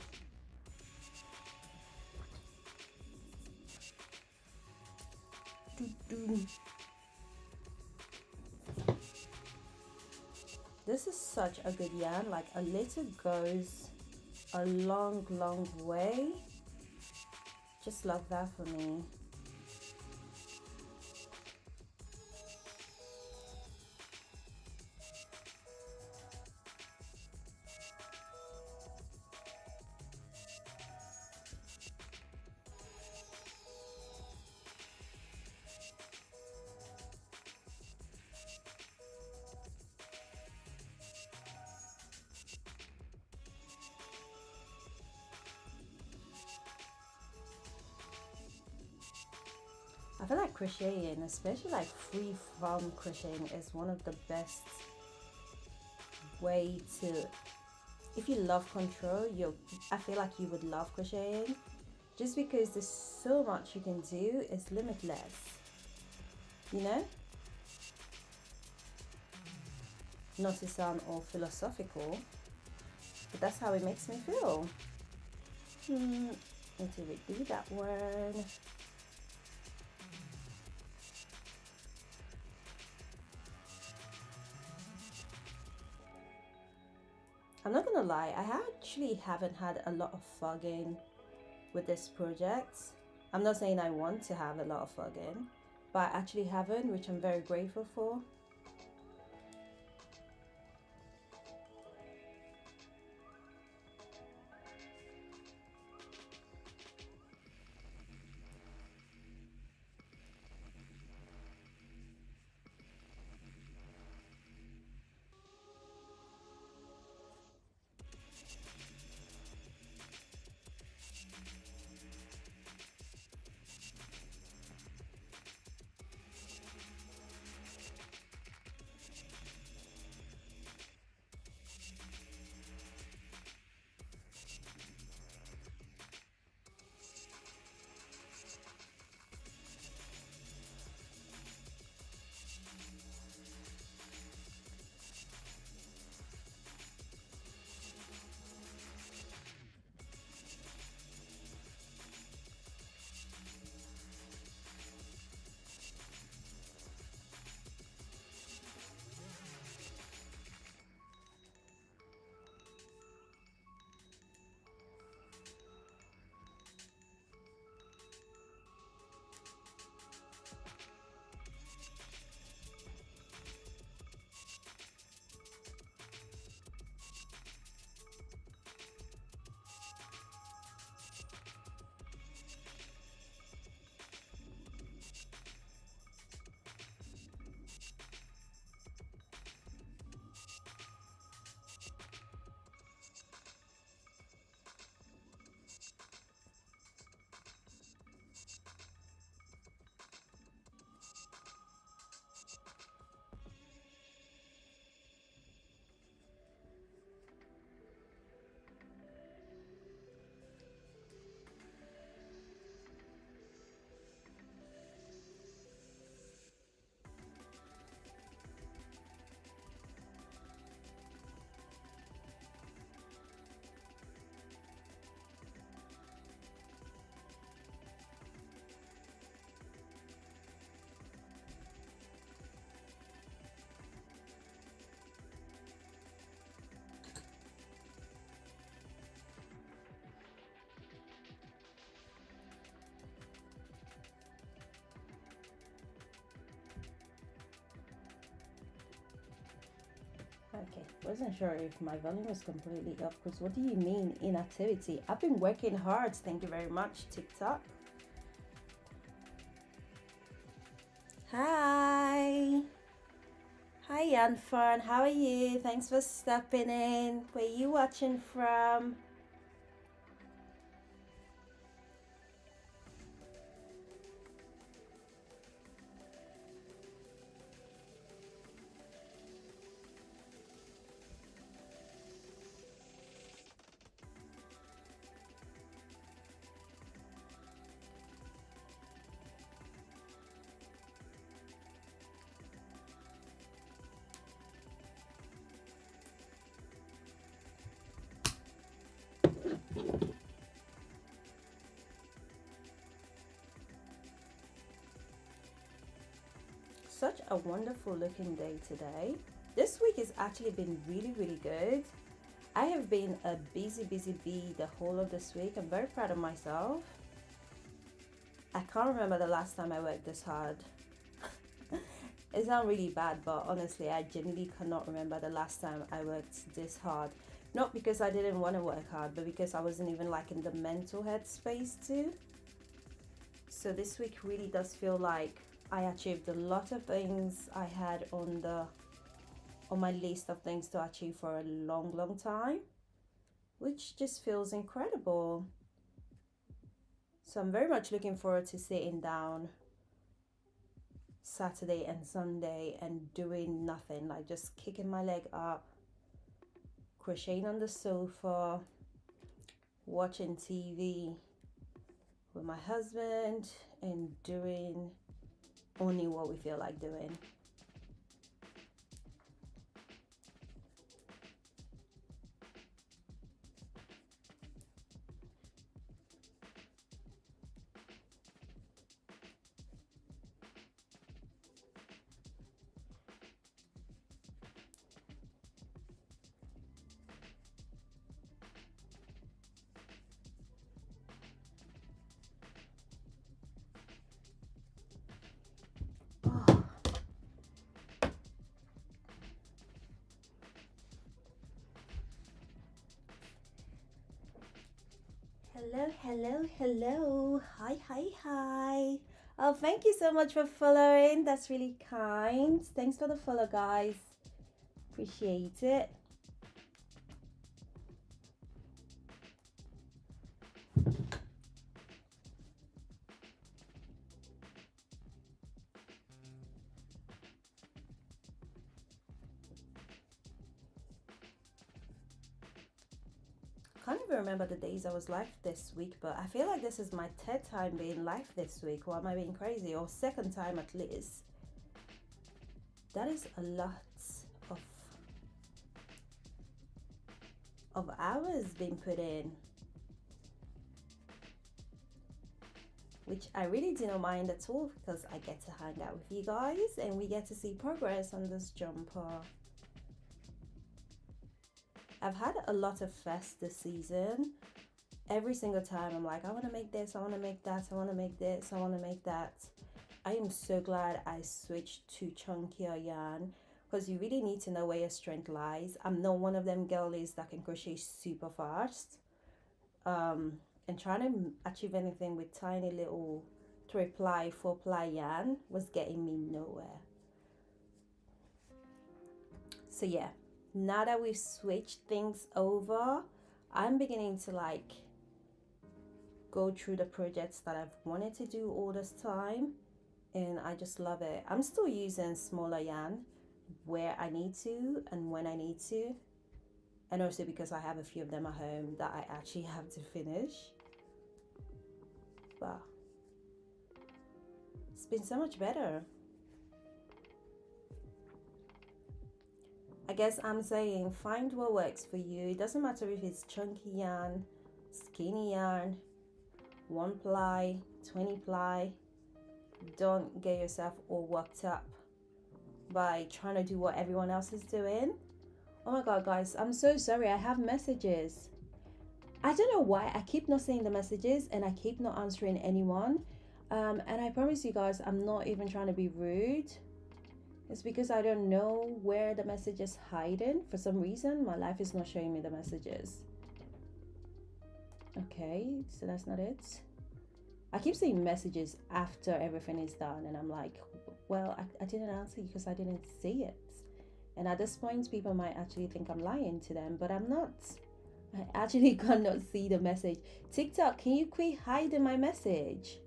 This is such a good yarn. Like a little goes a long, long way. Just love that for me. I feel like crocheting, especially like free from crocheting, is one of the best way to, if you love control, I feel like you would love crocheting, just because there's so much you can do. It's limitless, you know. Not to sound all philosophical, but that's how it makes me feel. Need to redo that one. I'm not gonna lie, I actually haven't had a lot of fun with this project. I'm not saying I want to have a lot of fun, but I actually haven't, which I'm very grateful for. Okay, wasn't sure if my volume was completely off, because what do you mean inactivity? I've been working hard, thank you very much, TikTok. Hi. Hi, Yanfan, how are you? Thanks for stepping in. Where you watching from? Such a wonderful looking day today. This week has actually been really, really good. I have been a busy bee the whole of this week. I'm very proud of myself. I can't remember the last time I worked this hard. It sounds really bad, but honestly, I genuinely cannot remember the last time I worked this hard. Not because I didn't want to work hard, but because I wasn't even like in the mental headspace to. So this week really does feel like I achieved a lot of things I had on my list of things to achieve for a long time, which just feels incredible. So I'm very much looking forward to sitting down Saturday and Sunday and doing nothing, like just kicking my leg up, crocheting on the sofa, watching TV with my husband, and doing only what we feel like doing. Oh. Hello, hello, hello. Hi, hi, hi. Oh, thank you so much for following. That's really kind. Thanks for the follow, guys. Appreciate it. Can't even remember the days I was live this week, but I feel like this is my third time being live this week, or am I being crazy? Or second time at least. That is a lot of hours being put in, which I really do not mind at all, because I get to hang out with you guys and we get to see progress on this jumper. I've had a lot of fests this season. Every single time I'm like, I want to make this, I want to make that, I want to make this, I want to make that. I am so glad I switched to chunkier yarn, because you really need to know where your strength lies. I'm not one of them girlies that can crochet super fast. And trying to achieve anything with tiny little 3-ply, 4-ply yarn was getting me nowhere. So yeah, now that we've switched things over, I'm beginning to like go through the projects that I've wanted to do all this time, and I just love it. I'm still using smaller yarn where I need to and when I need to, and also because I have a few of them at home that I actually have to finish. But it's been so much better. I guess I'm saying find what works for you. It doesn't matter if it's chunky yarn, skinny yarn, 1-ply, 20-ply. Don't get yourself all worked up by trying to do what everyone else is doing. Oh my god, guys, I'm so sorry. I have messages. I don't know why I keep not seeing the messages and I keep not answering anyone. And I promise you guys, I'm not even trying to be rude. It's because I don't know where the message is hiding. For some reason, my life is not showing me the messages. Okay, so that's not it. I keep seeing messages after everything is done, and I'm like, well, I didn't answer you because I didn't see it. And at this point, people might actually think I'm lying to them, but I'm not. I actually cannot see the message. TikTok, can you quit hiding my message?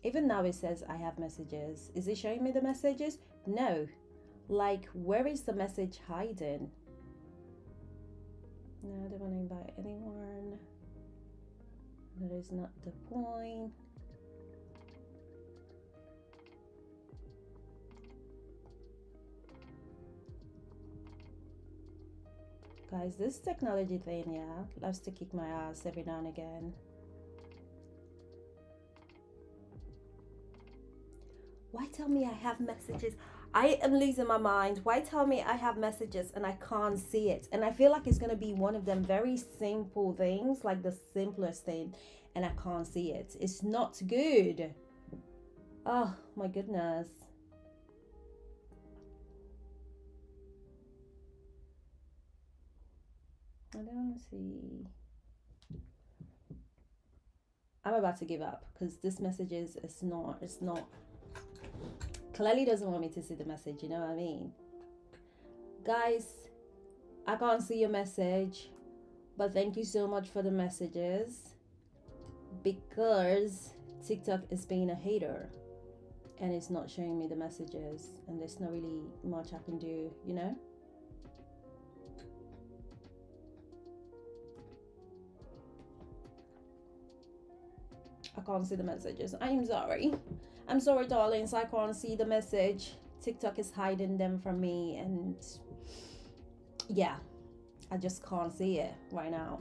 Even now it says I have messages. Is it showing me the messages? No. Like, where is the message hiding? No, I don't want to invite anyone. That is not the point. Guys, this technology thing, yeah, loves to kick my ass every now and again. Why tell me I have messages? I am losing my mind. Why tell me I have messages and I can't see it? And I feel like it's going to be one of them very simple things, like the simplest thing, and I can't see it. It's not good. Oh my goodness. I don't see. I'm about to give up because this message it's not clearly doesn't want me to see the message, you know what I mean? Guys, I can't see your message, but thank you so much for the messages, because TikTok is being a hater and it's not showing me the messages, and there's not really much I can do, you know? I can't see the messages. I'm sorry. I'm sorry, darlings. I can't see the message. TikTok is hiding them from me, and yeah, I just can't see it right now.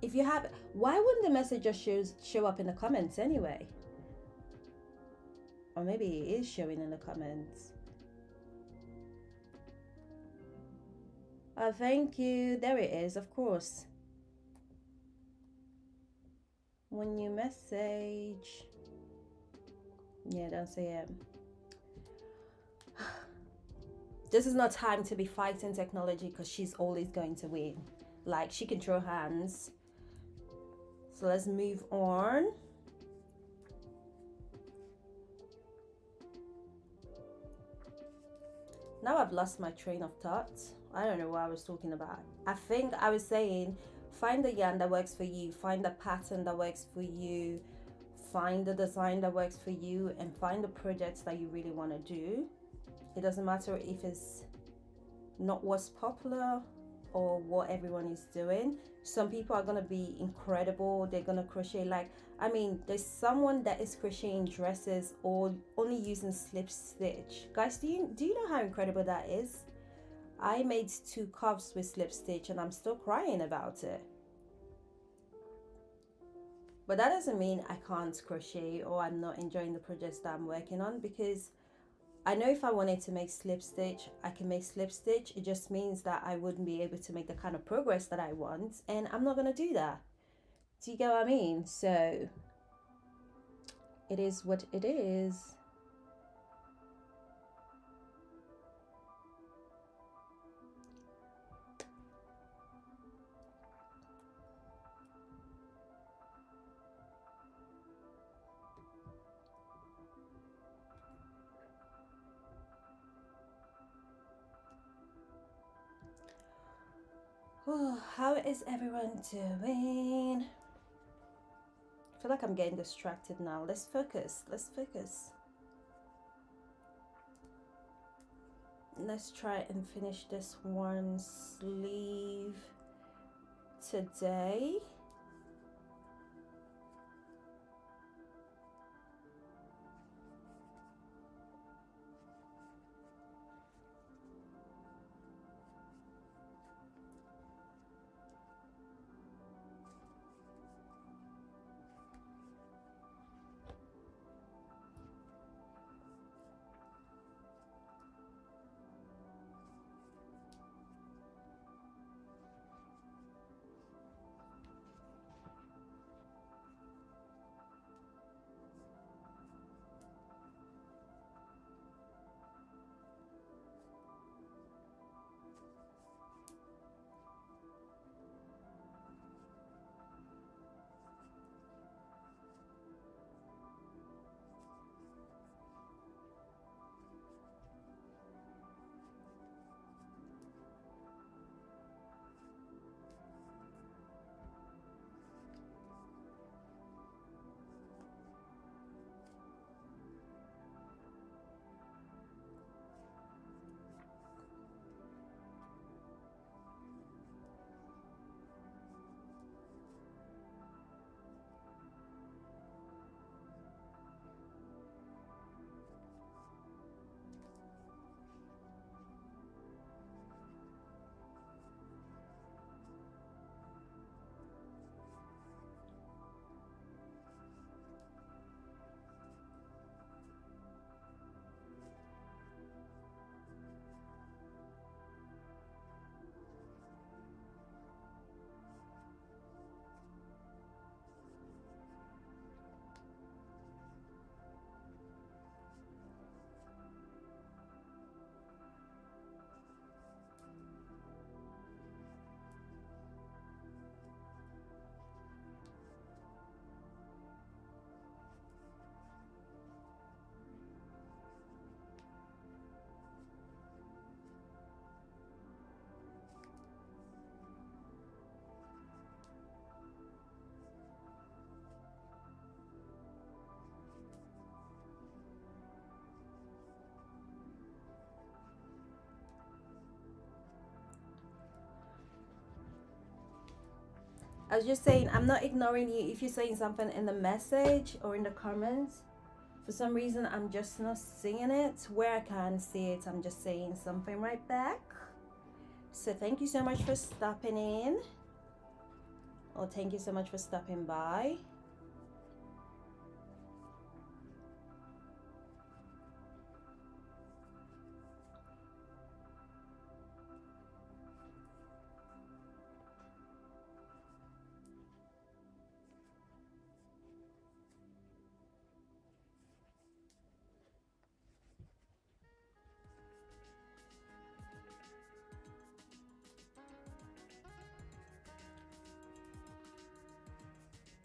If you have, why wouldn't the message just show up in the comments anyway? Or maybe it is showing in the comments. Oh, thank you. There it is, of course. When you message. Yeah, don't say it. This is not time to be fighting technology, because she's always going to win. Like, she can throw hands. So let's move on. Now I've lost my train of thought. I don't know what I was talking about. I think I was saying, find the yarn that works for you, find the pattern that works for you, find the design that works for you, and find the projects that you really want to do. It doesn't matter if it's not what's popular or what everyone is doing. Some people are going to be incredible. They're going to crochet like, I mean, there's someone that is crocheting dresses or only using slip stitch. Guys, do you know how incredible that is? I made 2 cuffs with slip stitch and I'm still crying about it. But that doesn't mean I can't crochet or I'm not enjoying the projects that I'm working on, because I know if I wanted to make slip stitch, I can make slip stitch. It just means that I wouldn't be able to make the kind of progress that I want, and I'm not going to do that. Do you get what I mean? So it is what it is. Oh, how is everyone doing? I feel like I'm getting distracted now. Let's focus. Let's focus. Let's try and finish this one sleeve today. I was just saying, I'm not ignoring you if you're saying something in the message or in the comments. For some reason, I'm just not seeing it. Where I can see it, I'm just saying something right back. So thank you so much for stopping in. Or thank you so much for stopping by.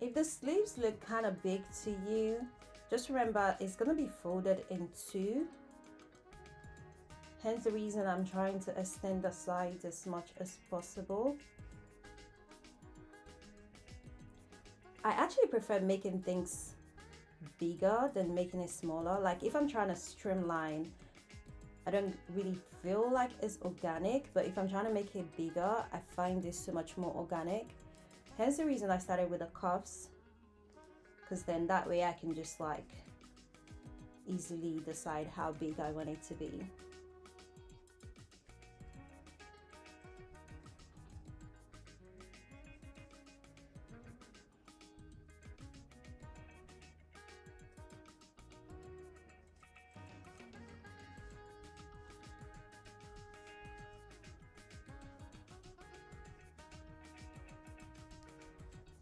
If the sleeves look kind of big to you, just remember it's going to be folded in two. Hence the reason I'm trying to extend the sides as much as possible. I actually prefer making things bigger than making it smaller. Like if I'm trying to streamline, I don't really feel like it's organic, but if I'm trying to make it bigger, I find this so much more organic. Hence the reason I started with the cuffs, because then that way I can just like easily decide how big I want it to be.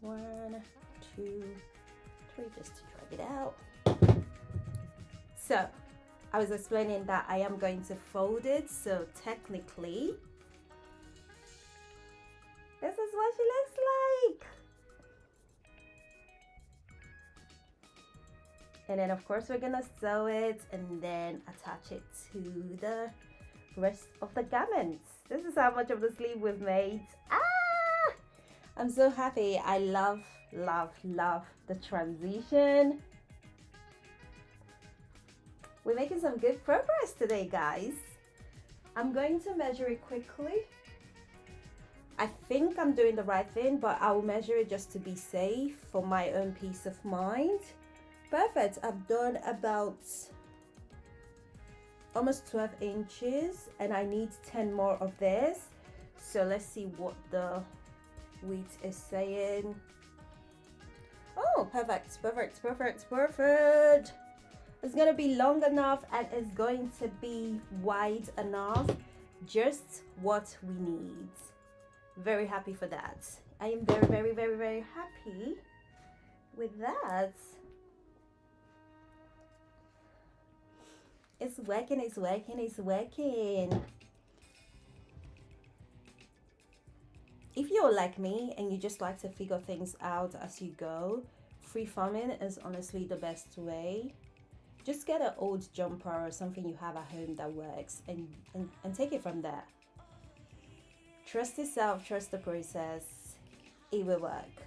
One, two, three, just to drag it out. So I was explaining that I am going to fold it, so technically this is what she looks like. And then of course we're gonna sew it and then attach it to the rest of the garments. This is how much of the sleeve we've made. I'm so happy. I love the transition. We're making some good progress today, guys. I'm going to measure it quickly. I think I'm doing the right thing, but I'll measure it just to be safe for my own peace of mind. Perfect. I've done about almost 12 inches and I need 10 more of this. So let's see what the width is saying. Oh, perfect. It's gonna be long enough and it's going to be wide enough. Just what we need. Very happy for that. I am very happy with that. It's working. If you're like me and you just like to figure things out as you go, free farming is honestly the best way. Just get an old jumper or something you have at home that works and take it from there. Trust yourself, trust the process. It will work.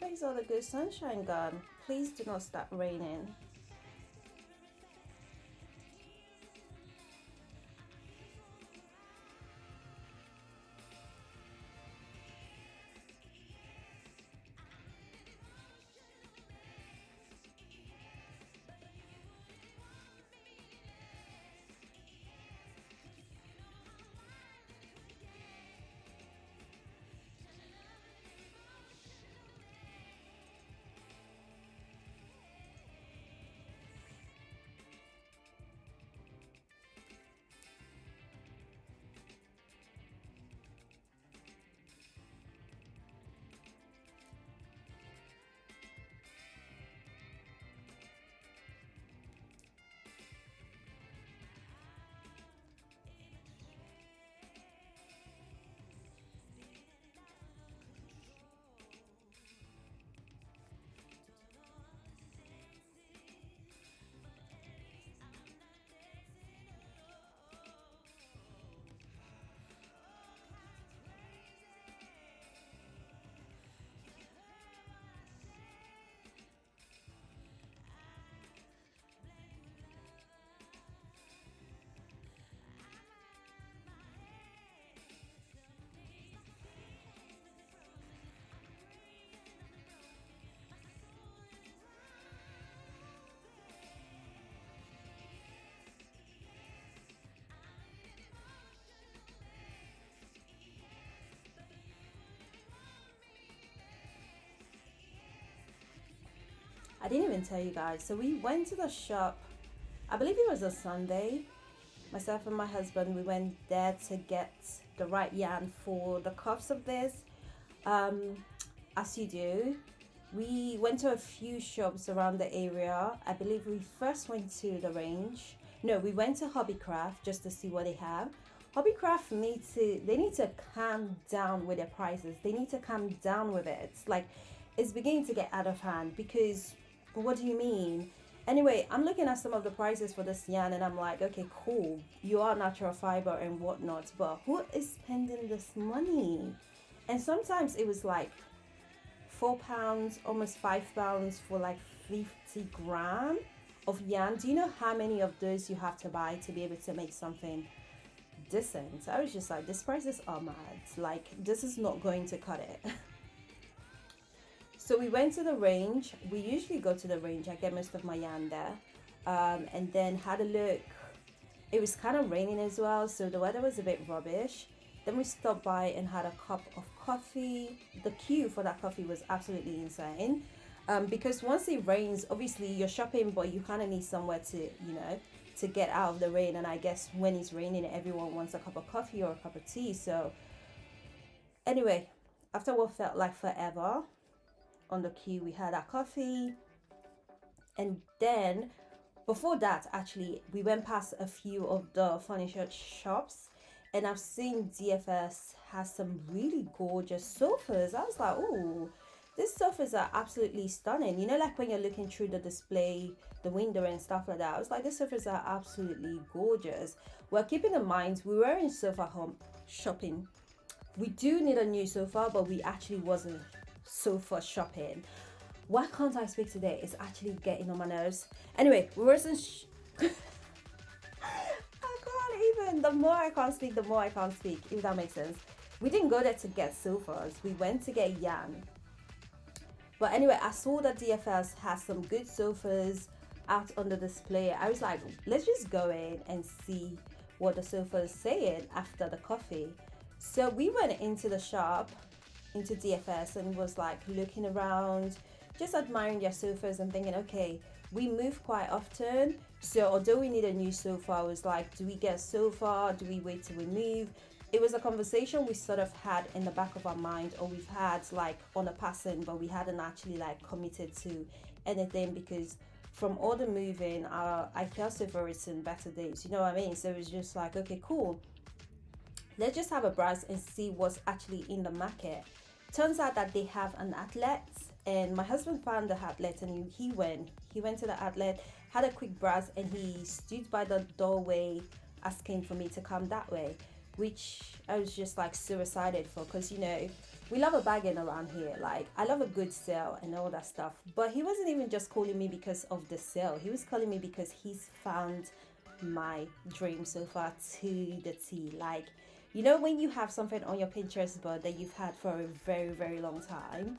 Where's all the good sunshine gone? Please do not start raining. I didn't even tell you guys. So we went to the shop, I believe it was a Sunday. Myself and my husband, we went there to get the right yarn for the cuffs of this. Um, as you do, we went to a few shops around the area. I believe we first went to the range. No, we went to Hobbycraft just to see what they have. Hobbycraft they need to calm down with their prices. They need to calm down with it. It's like it's beginning to get out of hand because what do you mean? Anyway, I'm looking at some of the prices for this yarn and I'm like, okay, cool. You are natural fiber and whatnot, but who is spending this money? And sometimes it was like £4, almost £5 for like 50 gram of yarn. Do you know how many of those you have to buy to be able to make something decent? I was just like, these prices are mad. Like, this is not going to cut it. So we went to the range. We usually go to the range. I get most of my yarn there. And then had a look. It was kind of raining as well, so the weather was a bit rubbish. Then we stopped by and had a cup of coffee. The queue for that coffee was absolutely insane. Because once it rains, obviously you're shopping, but you kind of need somewhere to get out of the rain. And I guess when it's raining, everyone wants a cup of coffee or a cup of tea. So anyway, after what felt like forever on the queue, we had our coffee. And then before that, actually, we went past a few of the furniture shops. And I've seen DFS has some really gorgeous sofas. I was like, oh, these sofas are absolutely stunning. You know, like when you're looking through the display, the window and stuff like that. I was like, these sofas are absolutely gorgeous. Well, keeping in mind, we were in sofa home shopping. We do need a new sofa, but we actually wasn't sofa shopping. Why can't I speak today? It's actually getting on my nerves. Anyway, we wasn't... The more I can't speak, the more I can't speak, if that makes sense. We didn't go there to get sofas. We went to get yarn. But anyway, I saw that DFS has some good sofas out on the display. I was like, let's just go in and see what the sofa is saying after the coffee. So we went into the shop, into DFS, and was like looking around, just admiring their sofas and thinking, okay, we move quite often. So although we need a new sofa, I was like, do we get a sofa? Do we wait till we move? It was a conversation we sort of had in the back of our mind, or we've had like on a passing, but we hadn't actually like committed to anything because from all the moving, I feel sofa is in better days, you know what I mean? So it was just like, okay, cool. Let's just have a browse and see what's actually in the market. Turns out that they have an outlet, and my husband found the outlet and he went to the outlet, had a quick browse, and he stood by the doorway asking for me to come that way, which I was just like so excited for, because you know we love a bargain around here. Like, I love a good sale and all that stuff. But he wasn't even just calling me because of the sale. He was calling me because he's found my dream sofa to the T. Like, you know when you have something on your Pinterest board that you've had for a very, very long time?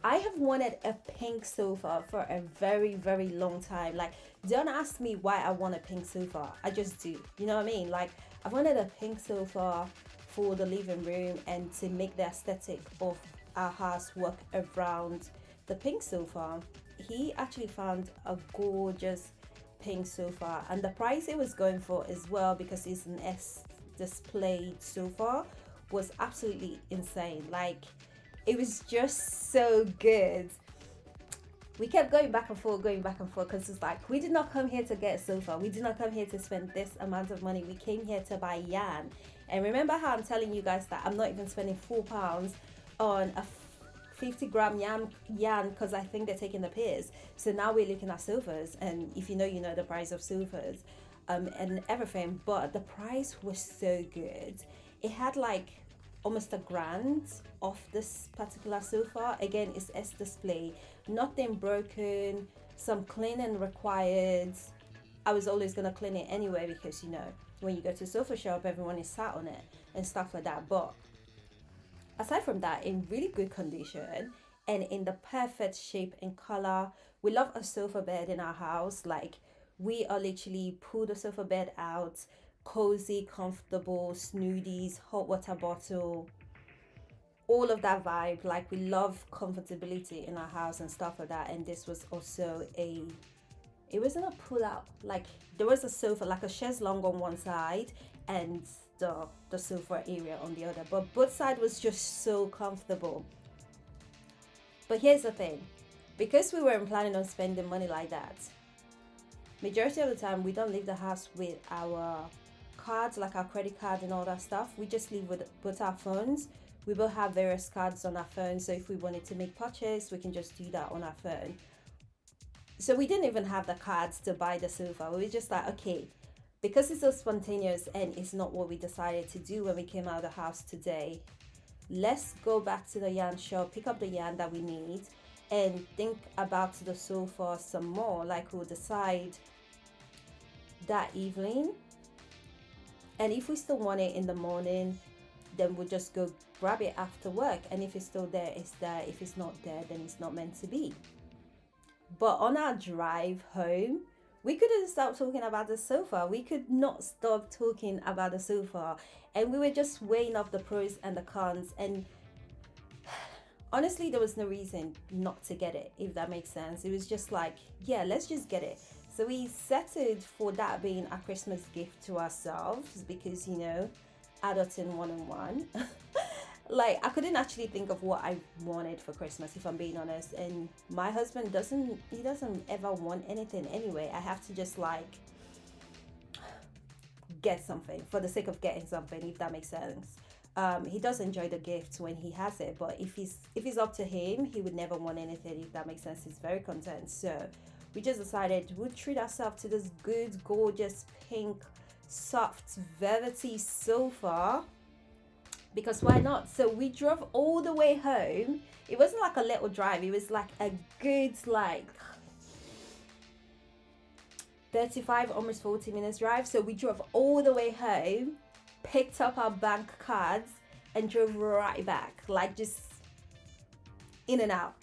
I have wanted a pink sofa for a very, very long time. Like, don't ask me why I want a pink sofa. I just do. You know what I mean? Like, I wanted a pink sofa for the living room and to make the aesthetic of our house work around the pink sofa. He actually found a gorgeous pink sofa, and the price it was going for as well, because it's an S displayed sofa, was absolutely insane. Like, it was just so good. We kept going back and forth, because it's like, we did not come here to get a sofa. We did not come here to spend this amount of money. We came here to buy yarn. And remember how I'm telling you guys that I'm not even spending £4 on a 50 gram yarn because I think they're taking the piss. So now we're looking at sofas, and if you know the price of sofas and everything. But the price was so good. It had like almost £1,000 off this particular sofa. Again, it's S display, nothing broken, some cleaning required. I was always gonna clean it anyway, because you know when you go to a sofa shop, everyone is sat on it and stuff like that. But aside from that, in really good condition and in the perfect shape and color. We love a sofa bed in our house. Like, we are literally pull the sofa bed out, cozy, comfortable, snoodies, hot water bottle, all of that vibe. Like, we love comfortability in our house and stuff like that. And this was also it wasn't a pull out, like there was a sofa, like a chaise longue on one side and the sofa area on the other, but both sides was just so comfortable. But here's the thing, because we weren't planning on spending money like that, majority of the time we don't leave the house with our cards, like our credit card and all that stuff. We just leave with our phones. We will have various cards on our phone, so if we wanted to make purchase, we can just do that on our phone. So we didn't even have the cards to buy the sofa. We were just like, okay, because it's so spontaneous and it's not what we decided to do when we came out of the house today, let's go back to the yarn shop, pick up the yarn that we need, and think about the sofa some more. Like, we'll decide that evening, and if we still want it in the morning, then we'll just go grab it after work. And if it's still there, it's there. If it's not there, then it's not meant to be. But on our drive home, we couldn't stop talking about the sofa. We could not stop talking about the sofa. And we were just weighing up the pros and the cons. And honestly, there was no reason not to get it, if that makes sense. It was just like, yeah, let's just get it. So we settled for that being a Christmas gift to ourselves because, you know, adulting 101. Like, I couldn't actually think of what I wanted for Christmas, if I'm being honest. And my husband doesn't ever want anything anyway. I have to just like get something for the sake of getting something, if that makes sense. He does enjoy the gift when he has it, but if it's up to him, he would never want anything, if that makes sense. He's very content. So we just decided we'll treat ourselves to this good, gorgeous, pink, soft, velvety sofa, because why not? So we drove all the way home. It wasn't like a little drive, it was like a good, like 35, almost 40 minutes drive. So we drove all the way home, picked up our bank cards, and drove right back. Like, just in and out.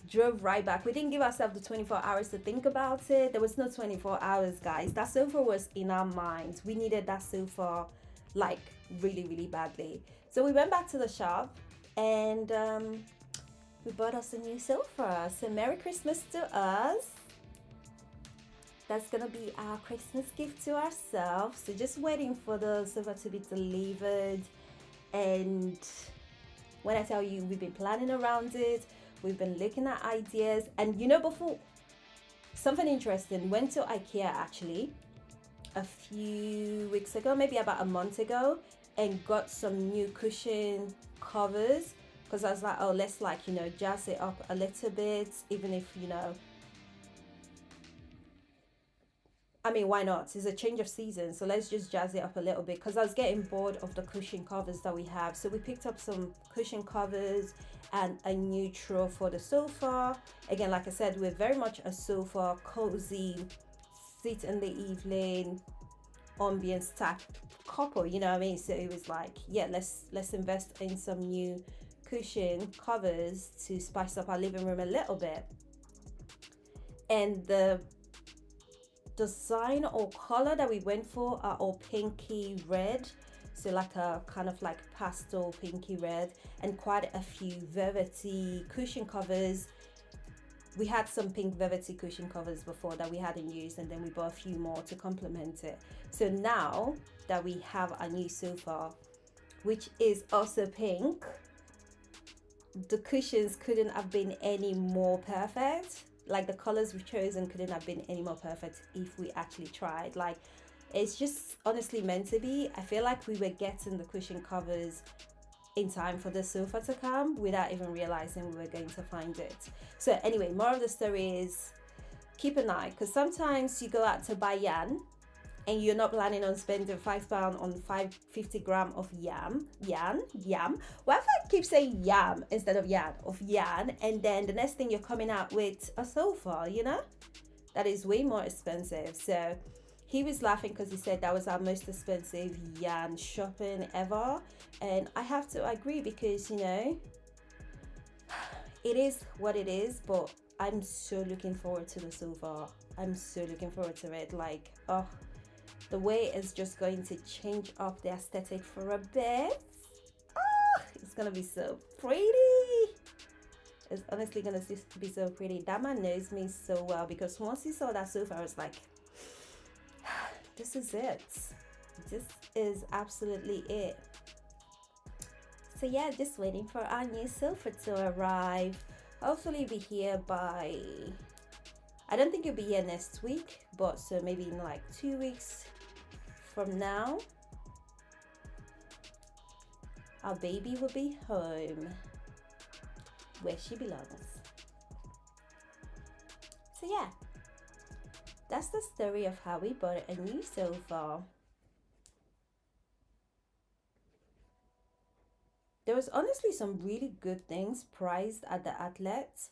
Drove right back. We didn't give ourselves the 24 hours to think about it. There was no 24 hours, guys. That sofa was in our minds. We needed that sofa like really, really badly. So we went back to the shop and we bought us a new sofa. So Merry Christmas to us. That's gonna be our Christmas gift to ourselves. So just waiting for the sofa to be delivered. And when I tell you, we've been planning around it, we've been looking at ideas. And you know, before, something interesting, went to IKEA actually a few weeks ago, maybe about a month ago, and got some new cushion covers, because I was like, oh, let's, like, you know, jazz it up a little bit, even if, you know, I mean, why not? It's a change of season, so let's just jazz it up a little bit, because I was getting bored of the cushion covers that we have. So we picked up some cushion covers and a new throw for the sofa. Again, like I said, we're very much a sofa, cozy, sit in the evening, ambience type couple, you know what I mean? So it was like, yeah, let's invest in some new cushion covers to spice up our living room a little bit. And the design or color that we went for are all pinky red, so like a kind of like pastel pinky red, and quite a few velvety cushion covers. We had some pink velvety cushion covers before that we hadn't used, and then we bought a few more to complement it. So now that we have a new sofa, which is also pink, the cushions couldn't have been any more perfect. Like, the colors we've chosen couldn't have been any more perfect if we actually tried. Like, it's just honestly meant to be. I feel like we were getting the cushion covers in time for the sofa to come without even realizing we were going to find it. So anyway, more of the story is, keep an eye, because sometimes you go out to buy yarn and you're not planning on spending £5 on 550 gram of yam. Why if I keep saying yam instead of yarn, and then the next thing you're coming out with a sofa, you know, that is way more expensive. So he was laughing because he said that was our most expensive yarn shopping ever, and I have to agree, because, you know, it is what it is. But I'm so looking forward to the sofa. I'm so looking forward to it. Like, oh, the way it's just going to change up the aesthetic for a bit. Oh, it's gonna be so pretty. It's honestly gonna be so pretty. That man knows me so well, because once he saw that sofa, I was like, this is it. This is absolutely it. So yeah, just waiting for our new sofa to arrive. Hopefully it'll be here by, I don't think it'll be here next week, but so maybe in like 2 weeks from now, our baby will be home where she belongs. So yeah, that's the story of how we bought a new sofa. There was honestly some really good things priced at the outlets.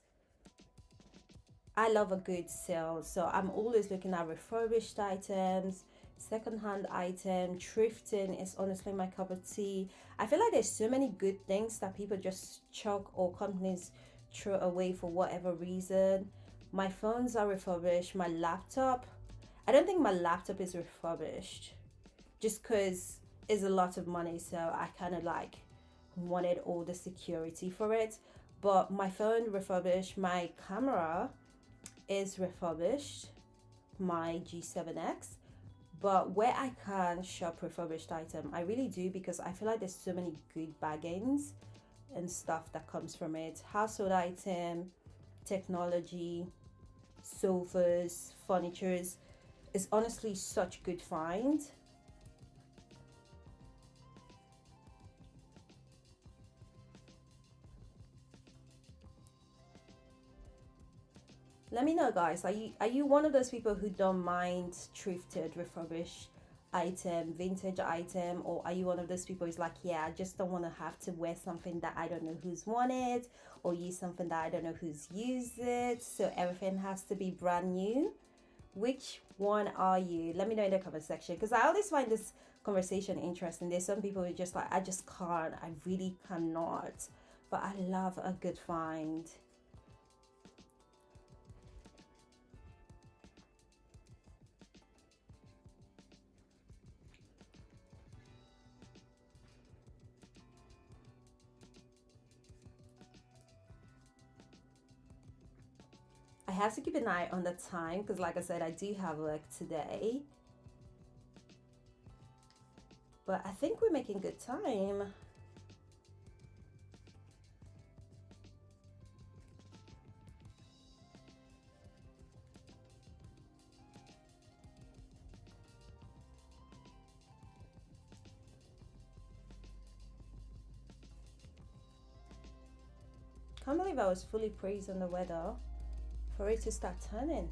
I love a good sale, so I'm always looking at refurbished items, secondhand item. Thrifting is honestly my cup of tea. I feel like there's so many good things that people just chuck or companies throw away for whatever reason. My phones are refurbished. My laptop, I don't think my laptop is refurbished, just because it's a lot of money, so I kind of like wanted all the security for it. But my phone refurbished. My camera is refurbished, my G7X. But where I can shop refurbished item, I really do, because I feel like there's so many good bargains and stuff that comes from it. Household item, technology, sofas, furnitures is honestly such good find. Let me know, guys, are you one of those people who don't mind thrifted, refurbished item, vintage item, or are you one of those people who's like, yeah, I just don't want to have to wear something that I don't know who's worn it, or use something that I don't know who's used it, so everything has to be brand new? Which one are you? Let me know in the comment section, because I always find this conversation interesting. There's some people who are just like, I just can't, I really cannot, but I love a good find. I have to keep an eye on the time, because like I said, I do have work today. But I think we're making good time. Can't believe I was fully praised on the weather for it to start turning.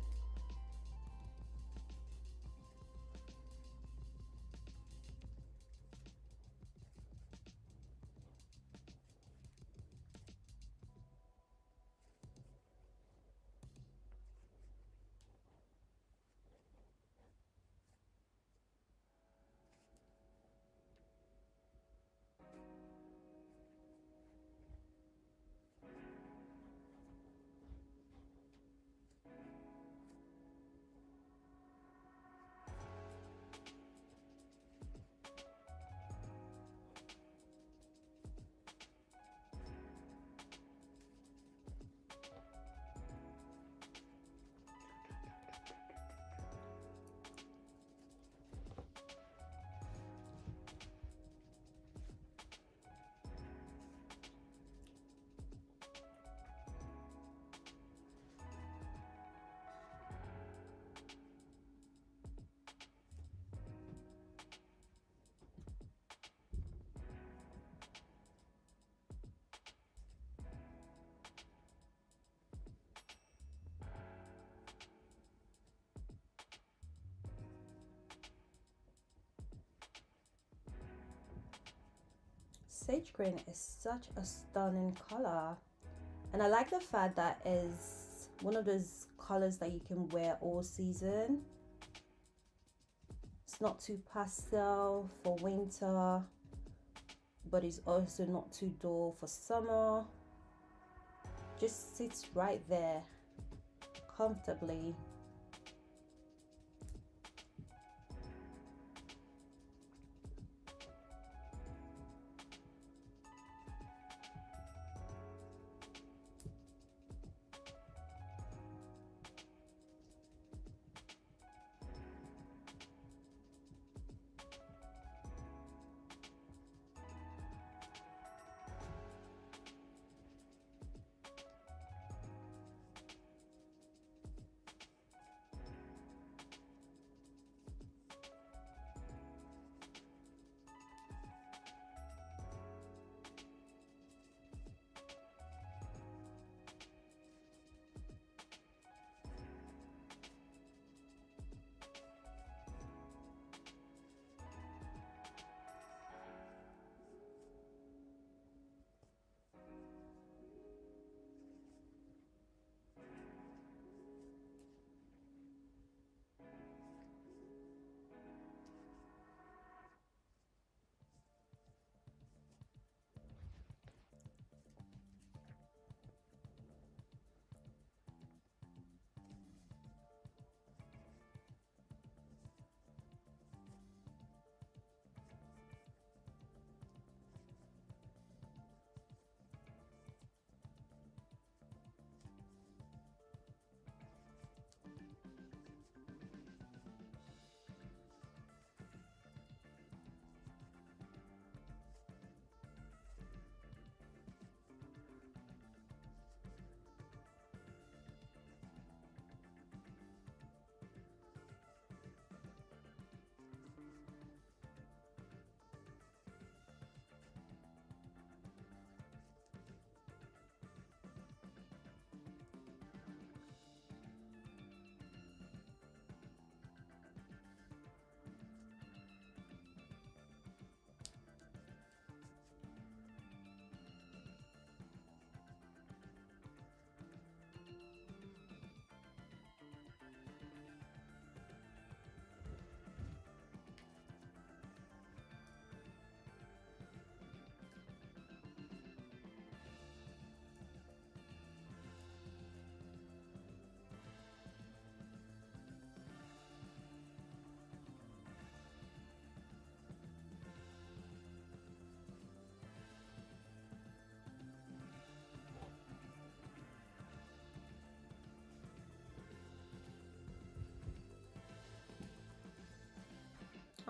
Sage green is such a stunning color, and I like the fact that is one of those colors that you can wear all season. It's not too pastel for winter, but it's also not too dull for summer. Just sits right there comfortably.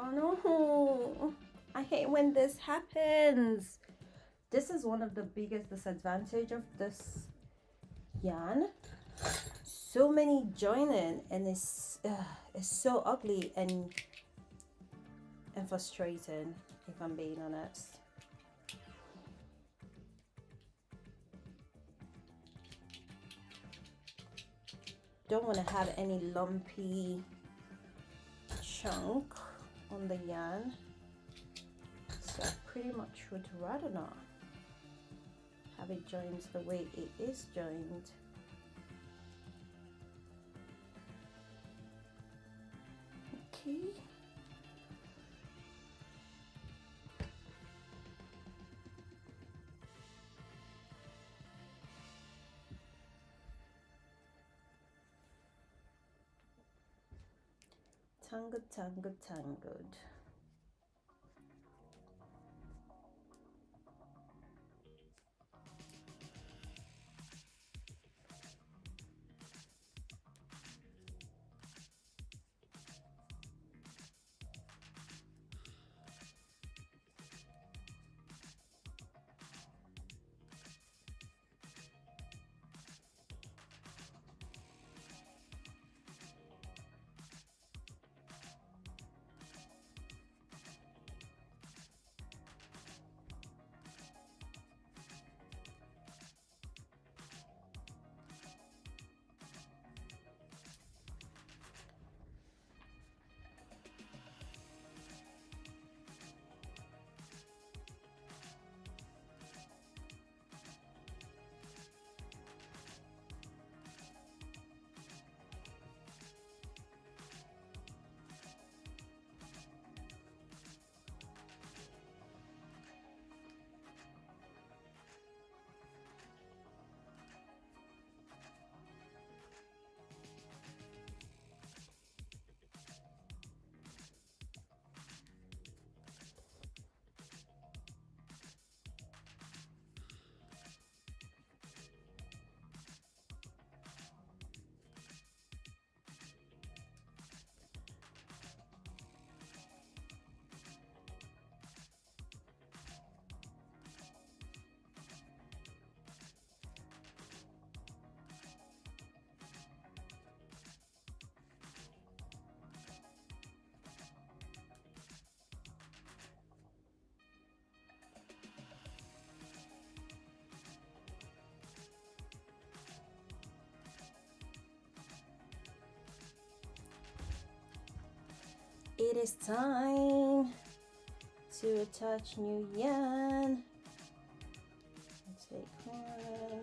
Oh no, I hate when this happens. This is one of the biggest disadvantage of this yarn. So many joining, and it's so ugly and frustrating, if I'm being honest. Don't want to have any lumpy chunk on the yarn, so I pretty much would rather not have it joined the way it is joined. Okay. Tangled, tangled, tangled. It is time to attach new yarn. Take one,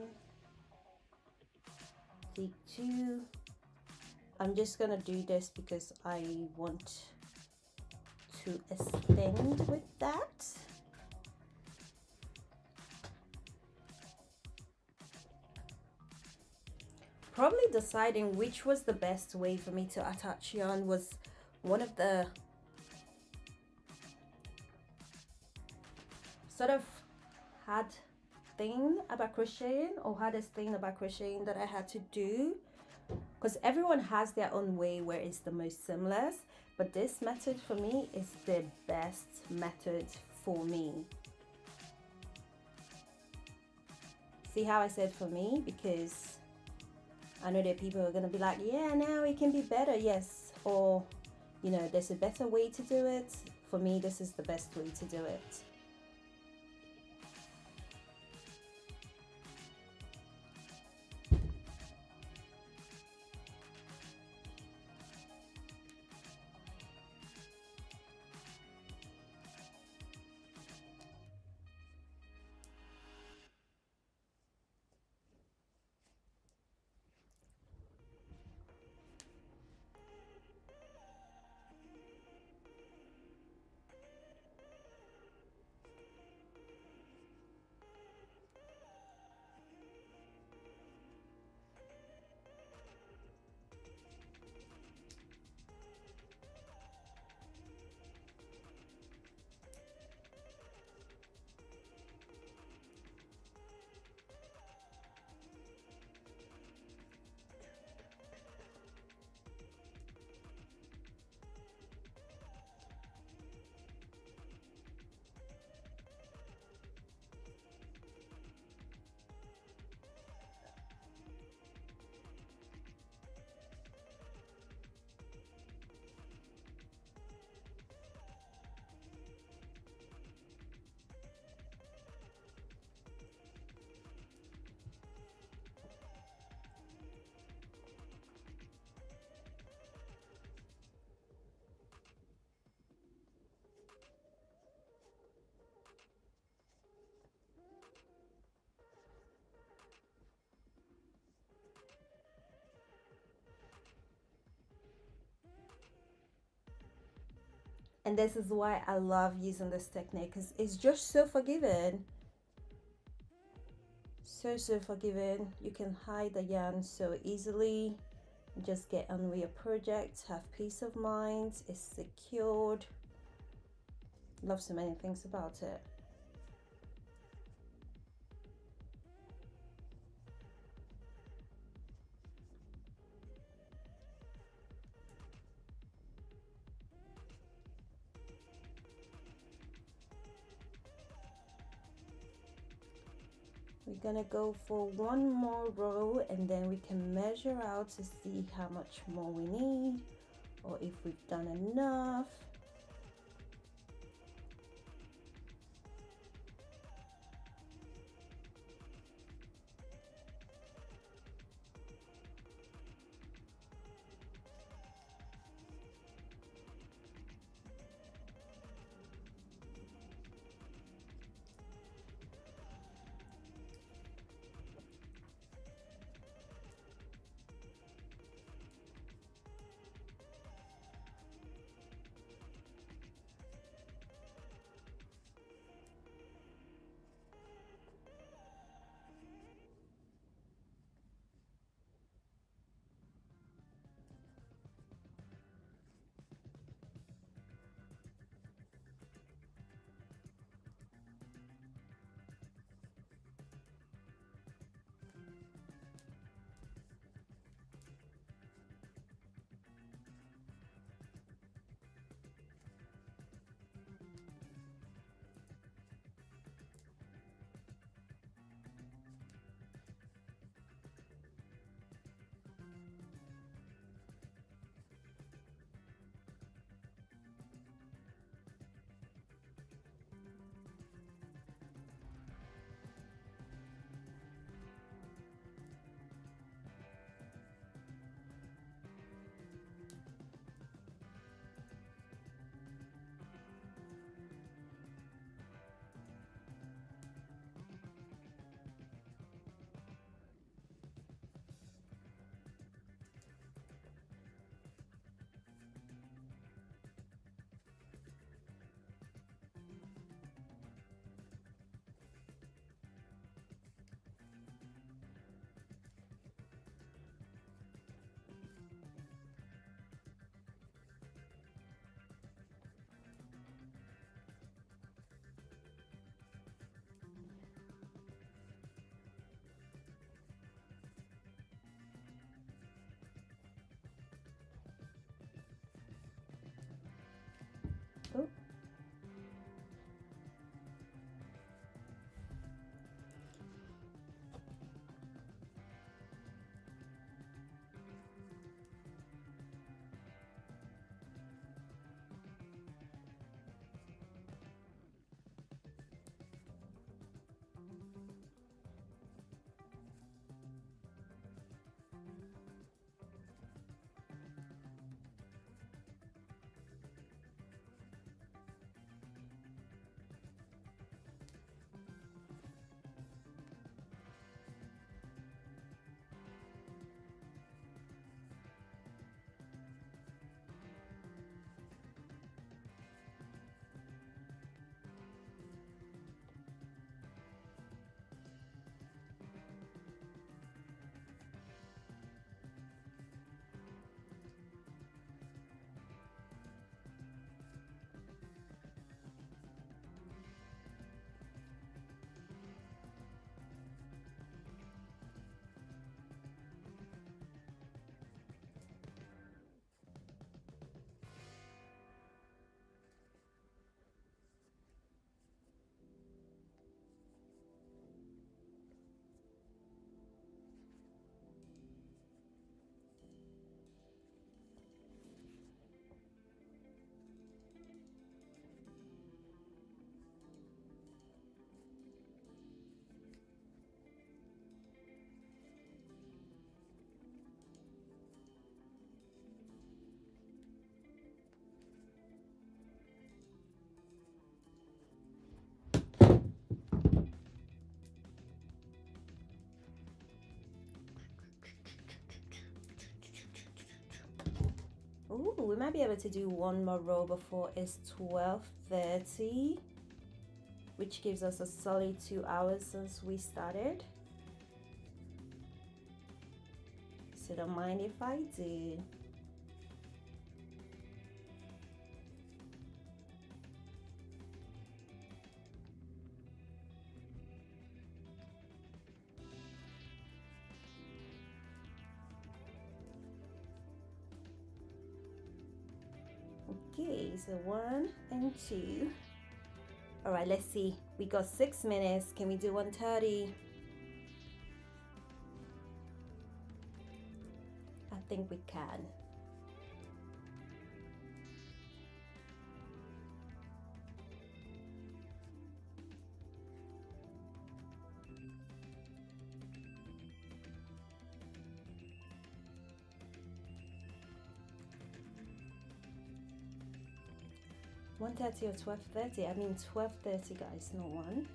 take two. I'm just gonna do this because I want to extend with that. Probably deciding which was the best way for me to attach yarn was one of the sort of hard thing about crocheting, or hardest thing about crocheting that I had to do, because everyone has their own way where it's the most seamless, but this method for me is the best method for me. See how I said for me? Because I know that people are going to be like, yeah, now it can be better. Yes, or you know, there's a better way to do it. For me, this is the best way to do it. And this is why I love using this technique, because it's just so forgiving. So forgiving. You can hide the yarn so easily. Just get on with your project, have peace of mind, it's secured. Love so many things about it. We're gonna go for one more row and then we can measure out to see how much more we need or if we've done enough. Ooh, we might be able to do one more row before it's 12:30, which gives us a solid 2 hours since we started. So don't mind if I do. Okay, so 1 and 2. All right, let's see. We got 6 minutes. Can we do 1:30? I think we can. One 1:30 or 12:30? I mean 12:30, guys, no 1.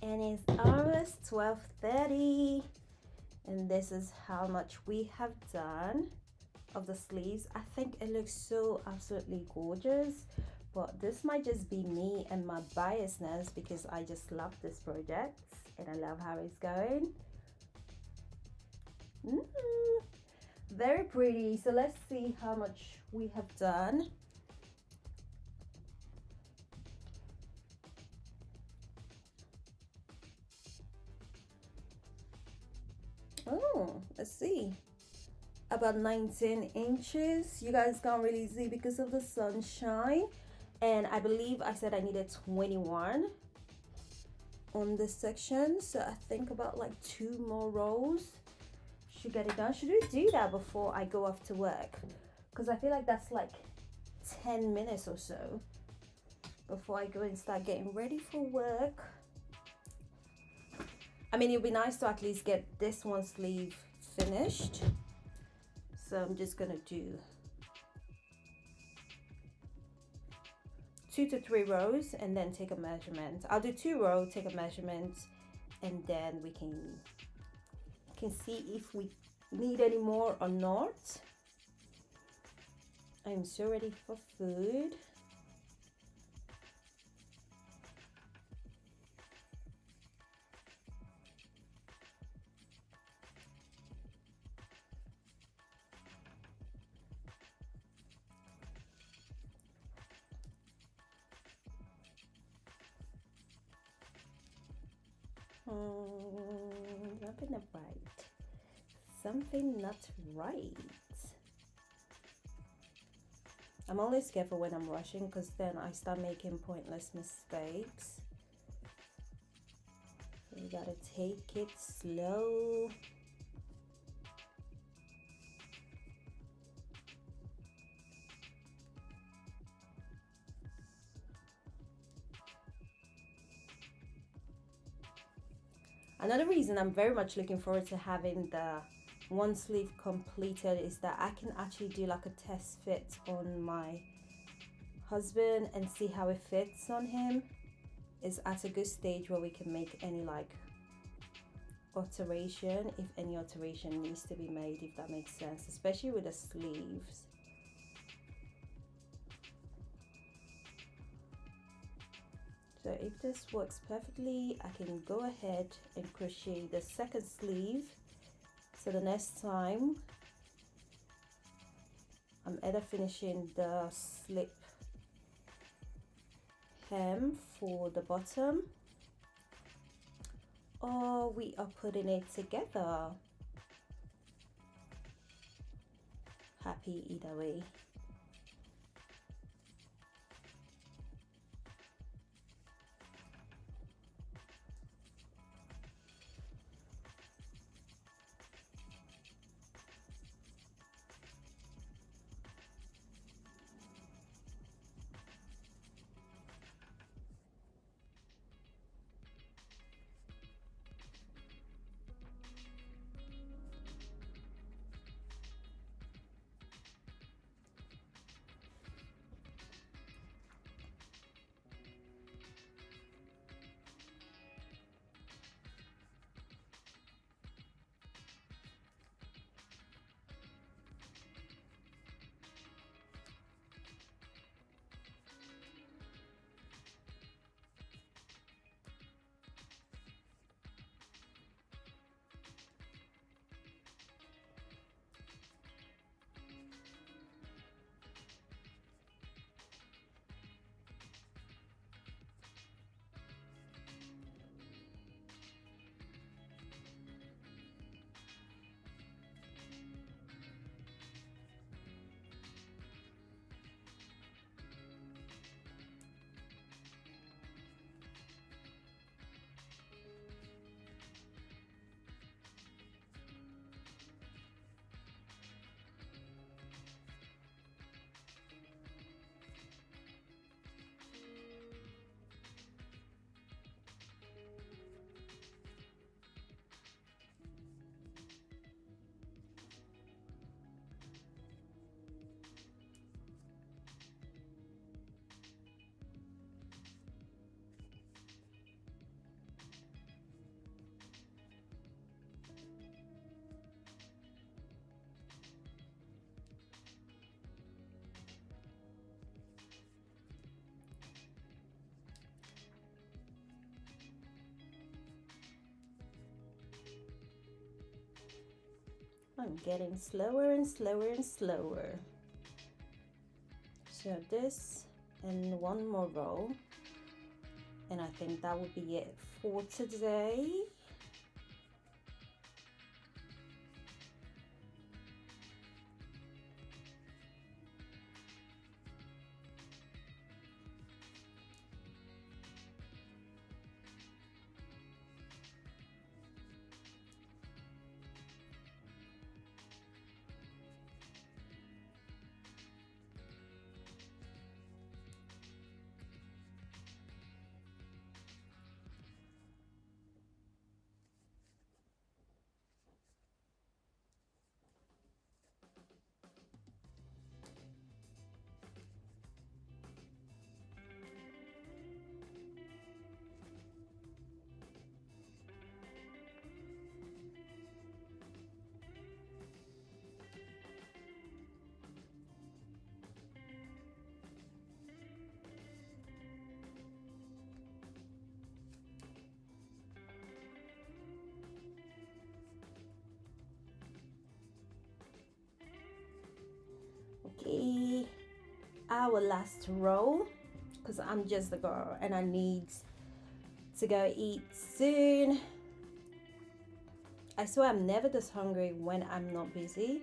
And it's almost 12:30, and this is how much we have done of the sleeves. I think it looks so absolutely gorgeous, but this might just be me and my biasness because I just love this project and I love how it's going. Very pretty. So let's see how much we have done. Oh, let's see. About 19 inches. You guys can't really see because of the sunshine. And I believe I said I needed 21 on this section. So I think about like 2 more rows should get it done. Should we do that before I go off to work? Because I feel like that's like 10 minutes or so before I go and start getting ready for work. I mean, it'd be nice to at least get this one sleeve finished. So I'm just gonna do 2 to 3 rows and then take a measurement. I'll do 2 rows, take a measurement, and then we can see if we need any more or not. I'm so ready for food. Nothing right. Something not right. I'm always careful when I'm rushing because then I start making pointless mistakes. So you gotta take it slow. Another reason I'm very much looking forward to having the one sleeve completed is that I can actually do like a test fit on my husband and see how it fits on him. It's at a good stage where we can make any like alteration, if any alteration needs to be made, if that makes sense, especially with the sleeves. So if this works perfectly, I can go ahead and crochet the second sleeve. So the next time I'm either finishing the slip hem for the bottom or we are putting it together. Happy either way. I'm getting slower and slower and slower. So this and one more row, and I think that would be it for today. Okay, our last row, because I'm just the girl and I need to go eat soon. I swear I'm never this hungry when I'm not busy.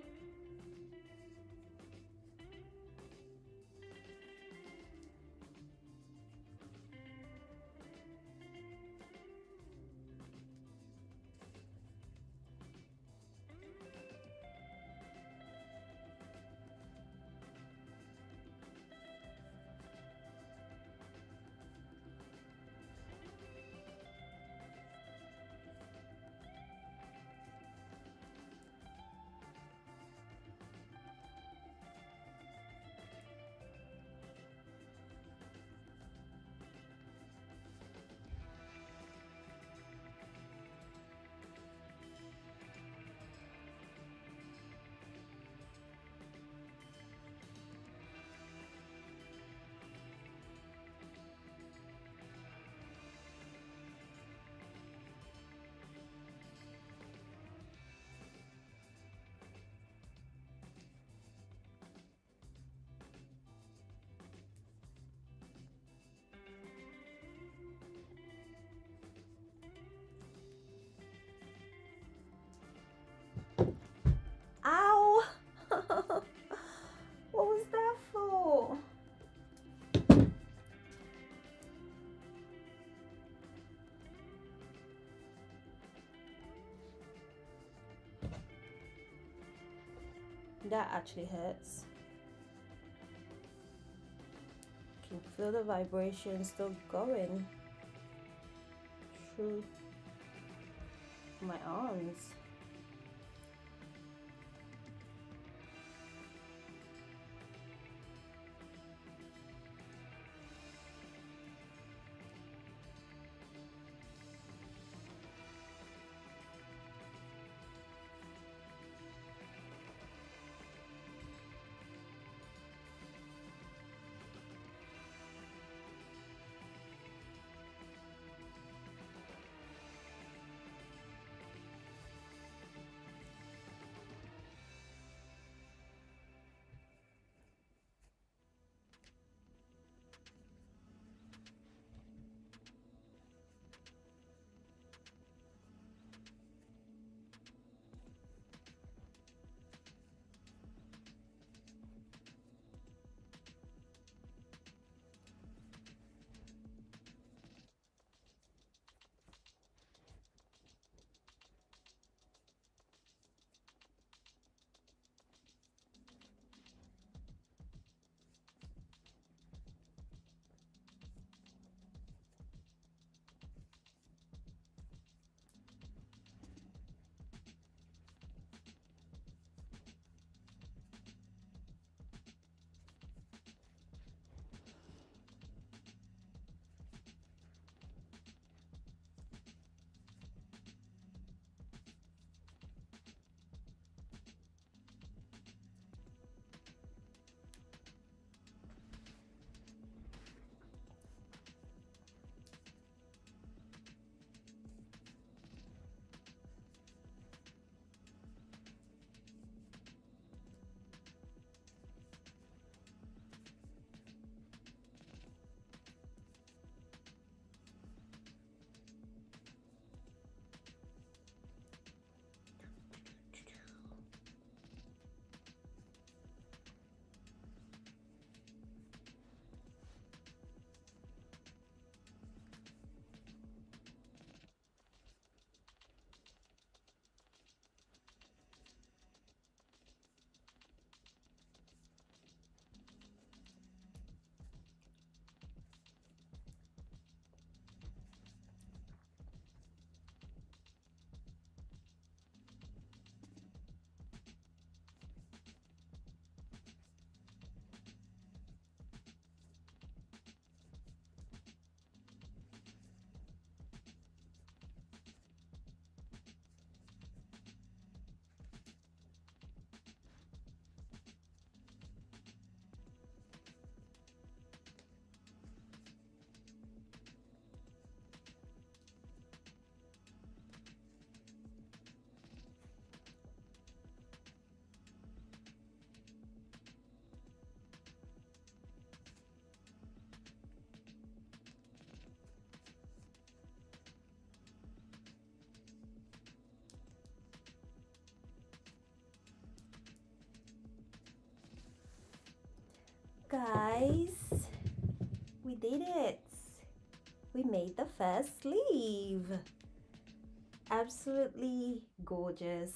Ow! What was that for? That actually hurts. Can feel the vibration still going through my arms. guys, we did it. We made the first sleeve. Absolutely gorgeous.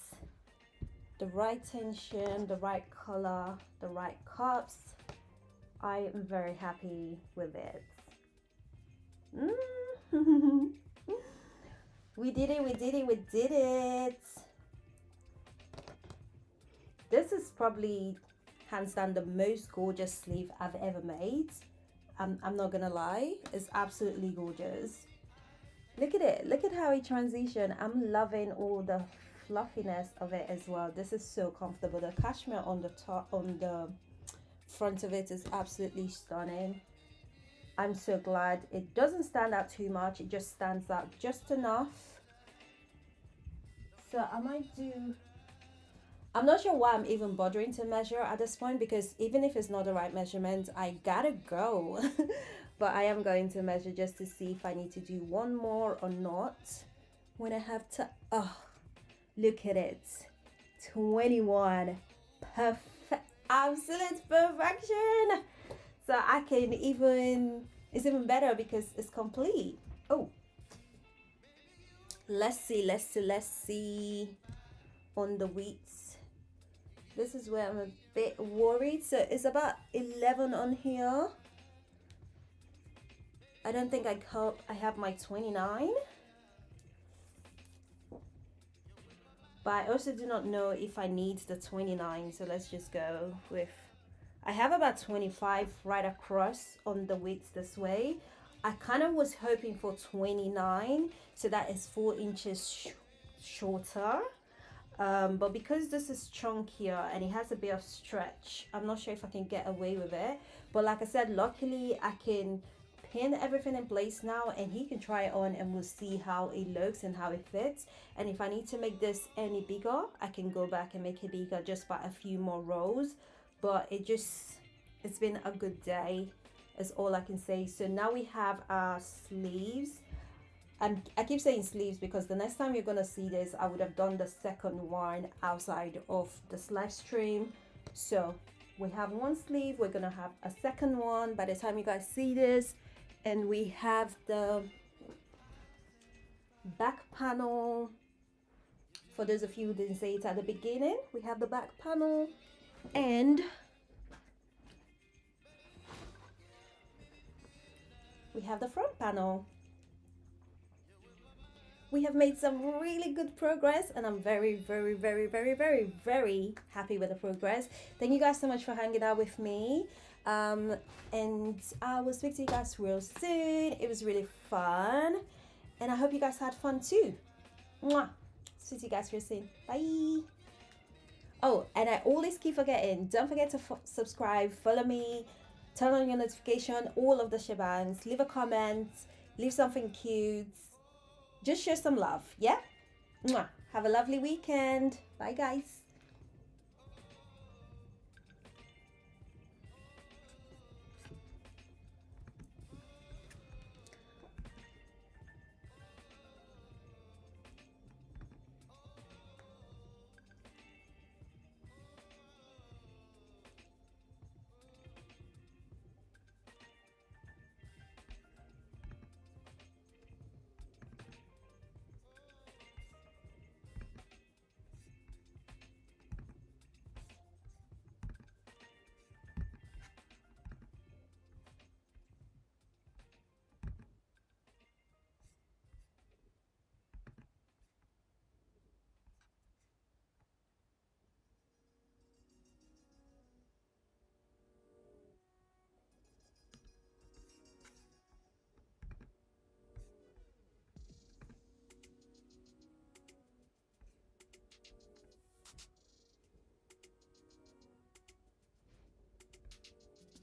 The right tension, the right color, the right cups. I am very happy with it. We did it, we did it, we did it. This is probably hands down the most gorgeous sleeve I've ever made. I'm not gonna lie, it's absolutely gorgeous. Look at it, look at how it transitioned. I'm loving all the fluffiness of it as well. This is so comfortable. The cashmere on the top, on the front of it is absolutely stunning. I'm so glad it doesn't stand out too much, it just stands out just enough. So I might do, I'm not sure why I'm even bothering to measure at this point, because even if it's not the right measurement, I gotta go. But I am going to measure just to see if I need to do one more or not. When I have to, oh, look at it. 21. Perfect, absolute perfection. So I can even, it's even better because it's complete. Oh, let's see on the weights. This is where I'm a bit worried. So it's about 11 on here. I don't think I have my 29. But I also do not know if I need the 29. So let's just go with, I have about 25 right across on the width this way. I kind of was hoping for 29. So that is 4 inches shorter. But because this is chunkier and it has a bit of stretch, I'm not sure if I can get away with it. But like I said, luckily I can pin everything in place now and he can try it on and we'll see how it looks and how it fits. And if I need to make this any bigger, I can go back and make it bigger just by a few more rows. But it's been a good day is all I can say. So now we have our sleeves. I keep saying sleeves because the next time you're gonna see this, I would have done the second one outside of this live stream. So we have one sleeve, we're gonna have a second one by the time you guys see this. And we have the back panel. For those of you who didn't say it at the beginning, we have the back panel and we have the front panel. We have made some really good progress and I'm very happy with the progress. Thank you guys so much for hanging out with me. And I will speak to you guys real soon. It was really fun and I hope you guys had fun too. Mwah. See you guys real soon. Bye. Oh, and I always keep forgetting, don't forget to subscribe, follow me, turn on your notification, all of the shebangs. Leave a comment, leave something cute. Just share some love, yeah? Mwah. Have a lovely weekend. Bye, guys.